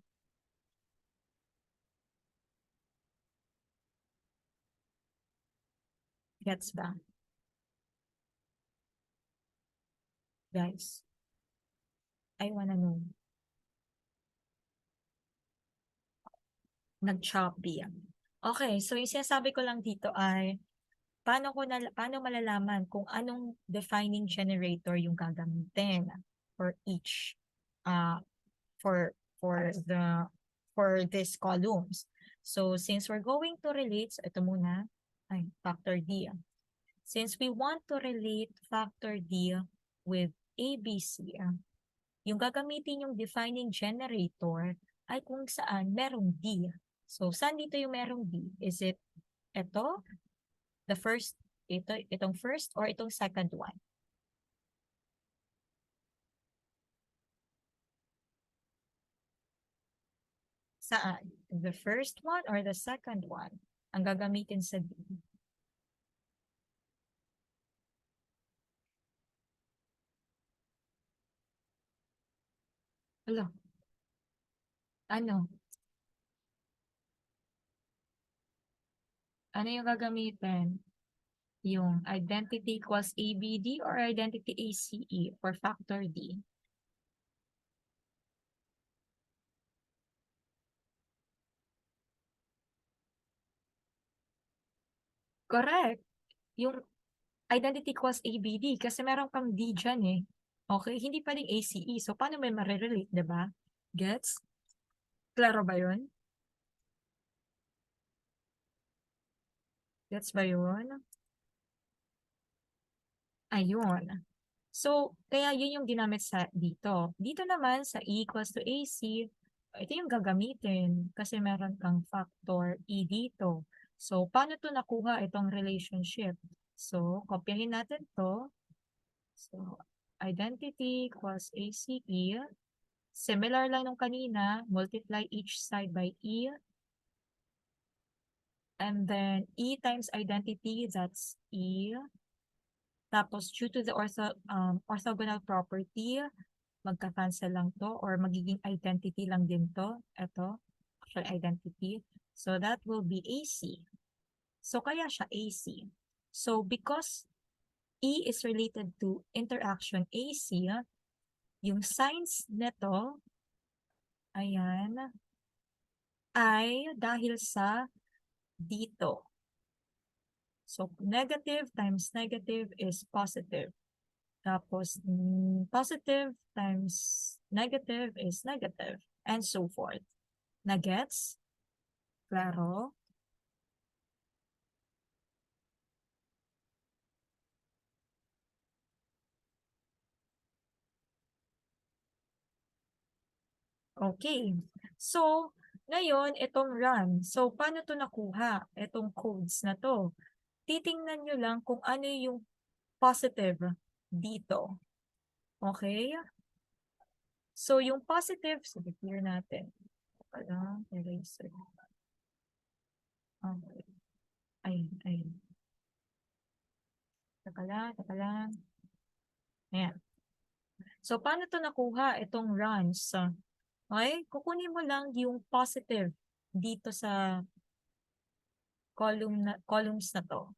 Speaker 1: Gets ba? Guys, I wanna know. Nag-choppy. Okay, so yung sinasabi ko lang dito ay paano malalaman kung anong defining generator yung gagamitin for each for these columns. So since we're going to relate, ito muna, ay factor D. Since we want to relate factor D with ABC, yung gagamitin yung defining generator ay kung saan merong D. So, saan dito yung merong D? Is it Ito, itong first or itong second one? Saan? The first one or the second one? Ang gagamitin sa D. Alo, ano? Ano yung gagamitin? Yung identity equals ABD or identity ACE for factor D? Correct. Yung identity equals ABD kasi meron kang D dyan eh. Okay? Hindi pwedeng ACE. So, paano may marirelate, diba? Gets? Klaro ba yun? Gets ba yun? Ayun. So, kaya yun yung ginamit sa dito. Dito naman sa E equals to AC, ito yung gagamitin kasi meron kang factor E dito. So, paano to nakuha itong relationship? So, kopyahin natin to. So, identity equals ACE. Similar lang nung kanina, multiply each side by E. And then E times identity, that's E. Tapos, due to the orthogonal property, magka-cancel lang to or magiging identity lang din to. Ito, actual identity. So, that will be AC. So, kaya siya AC. So, because E is related to interaction AC, yung signs nito, ayan, ay dahil sa dito. So, negative times negative is positive. Tapos, positive times negative is negative. And so forth. Nagets? Klaro? Okay. So, ngayon, itong run. So, paano to nakuha? Itong codes na to. Titingnan nyo lang kung ano yung positive dito. Okay? So, yung positive, sige, clear natin. Parang, eraser. Okay. Ayun, ayun. Taka lang, taka lang. Ayan. So, paano to nakuha itong runs? Okay? Kukunin mo lang yung positive dito sa columns na to.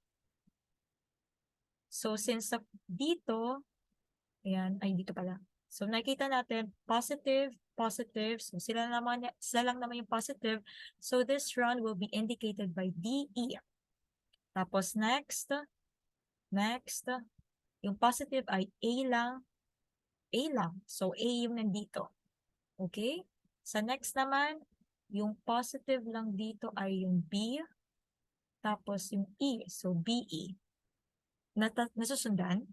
Speaker 1: So, since dito, ayan, ay dito pala. So, nakikita natin, positive, positive. So, sila lang naman yung positive. So, this run will be indicated by DE. Tapos, next, yung positive ay A lang, A lang. So, A yung nandito. Okay? Sa next naman, yung positive lang dito ay yung B. Tapos, yung E. So, BE. Nasusundan?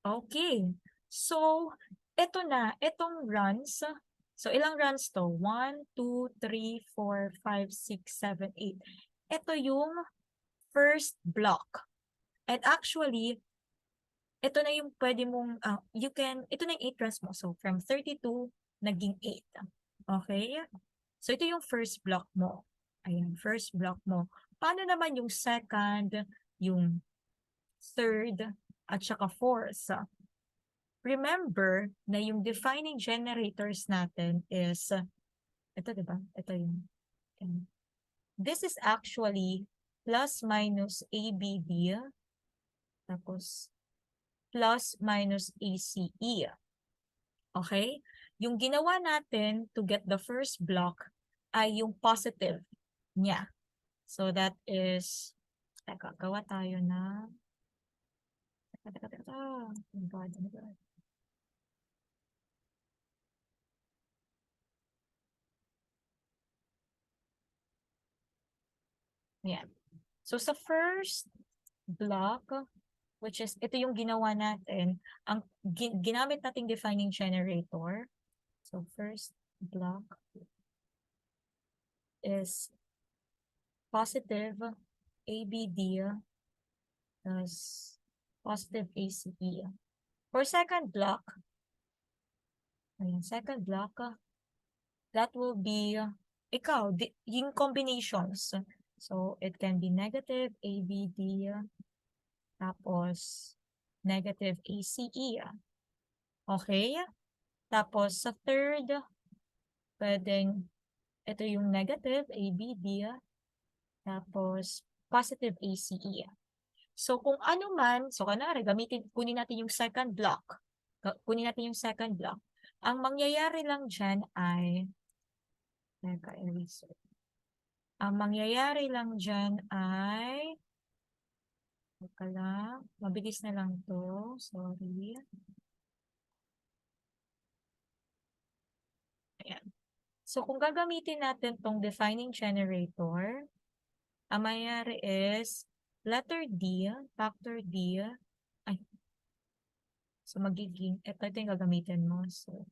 Speaker 1: Okay. So, eto na, etong runs. So, ilang runs to? 1, 2, 3, 4, 5, 6, 7, 8. Ito yung first block. And actually, ito na yung pwede mong, ito na yung 8 runs mo. So, from 32, naging 8. Okay? So, ito yung first block mo. Ayan, first block mo. Paano naman yung second, yung third, at saka fourth? Remember na yung defining generators natin is, ito diba? Ito yung, this is actually plus minus ABD, tapos plus minus ACE. Okay? Yung ginawa natin to get the first block ay yung positive niya. So that is, teka, gawa tayo na, oh my God, oh my God. Yan. So sa first block, which is, ito yung ginawa natin, ang ginamit nating defining generator. So, first block is positive ABD plus positive ACE. For second block, second block, that will be, yung combinations. So, it can be negative ABD, tapos negative ACE. Okay? Tapos, sa third, pwedeng, ito yung negative ABD, tapos positive ACE. So, kung ano man, so kanari, kunin natin yung second block. Kunin natin yung second block. Ang mangyayari lang dyan ay, ang mangyayari lang dyan ay, mabilis na lang to, sorry. Ayan. So, kung gagamitin natin tong defining generator, ang mangyayari is, letter D, factor D, so magiging, ito yung gagamitin mo. So,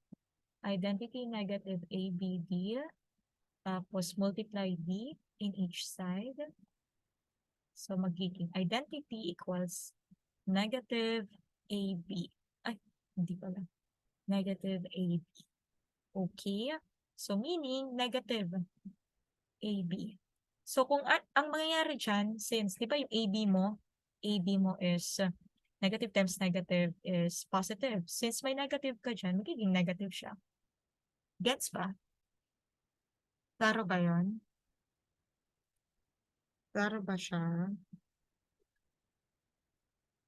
Speaker 1: identity negative ABD, tapos multiply D in each side. So, magiging identity equals negative AB. Ay, hindi pala. Negative AB. Okay? So, meaning negative AB. So, kung ang mangyayari dyan, since, di ba yung AB mo is negative times negative is positive. Since may negative ka dyan, magiging negative siya. Gets ba? Klaro ba yun? Klaro ba siya?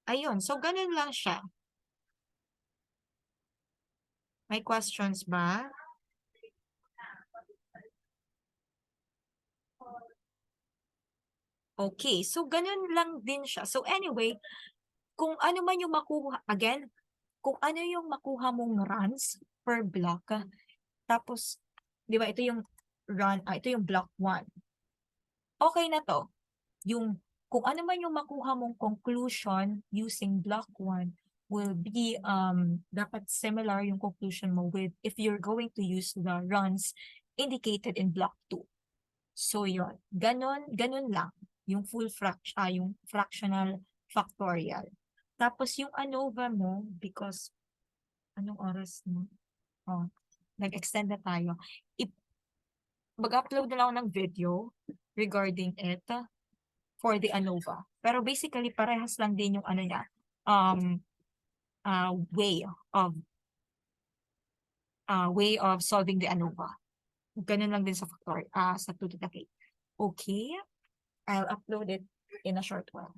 Speaker 1: Ayun, so ganun lang siya. May questions ba? Okay, so ganun lang din siya. So anyway, kung ano man yung makuha, again, kung ano yung makuha mong runs per block, tapos, di ba, ito yung ito yung block 1. Okay na to. Kung ano man yung makuha mong conclusion using block 1 will be, dapat similar yung conclusion mo with if you're going to use the runs indicated in block 2. So, yun. Ganun lang. Yung yung fractional factorial. Tapos, yung ANOVA mo, because, anong oras mo? Oh, nag-extend na tayo. Mag-upload na lang ako ng video regarding it for the ANOVA. Pero basically, parehas lang din yung ano niya, way of solving the ANOVA. Ganun lang din sa sa 2 to the k. Okay? I'll upload it in a short while.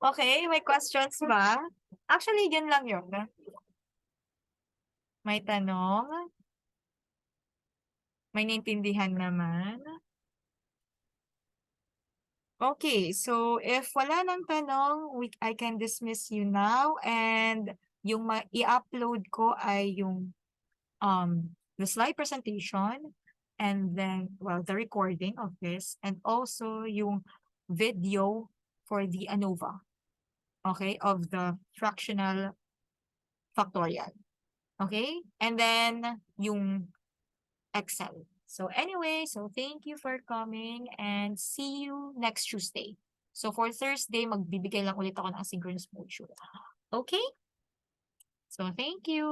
Speaker 1: Okay, may questions ba? Actually, yun lang yun. May tanong? May naintindihan naman? Okay, so if wala nang tanong, I can dismiss you now, and yung i-upload ko ay yung the slide presentation, and then, well, the recording of this, and also yung video for the ANOVA, okay, of the fractional factorial. Okay? And then, yung Excel. So anyway, so thank you for coming and see you next Tuesday. So for Thursday, magbibigay lang ulit ako ng asynchronous module. Okay? So thank you.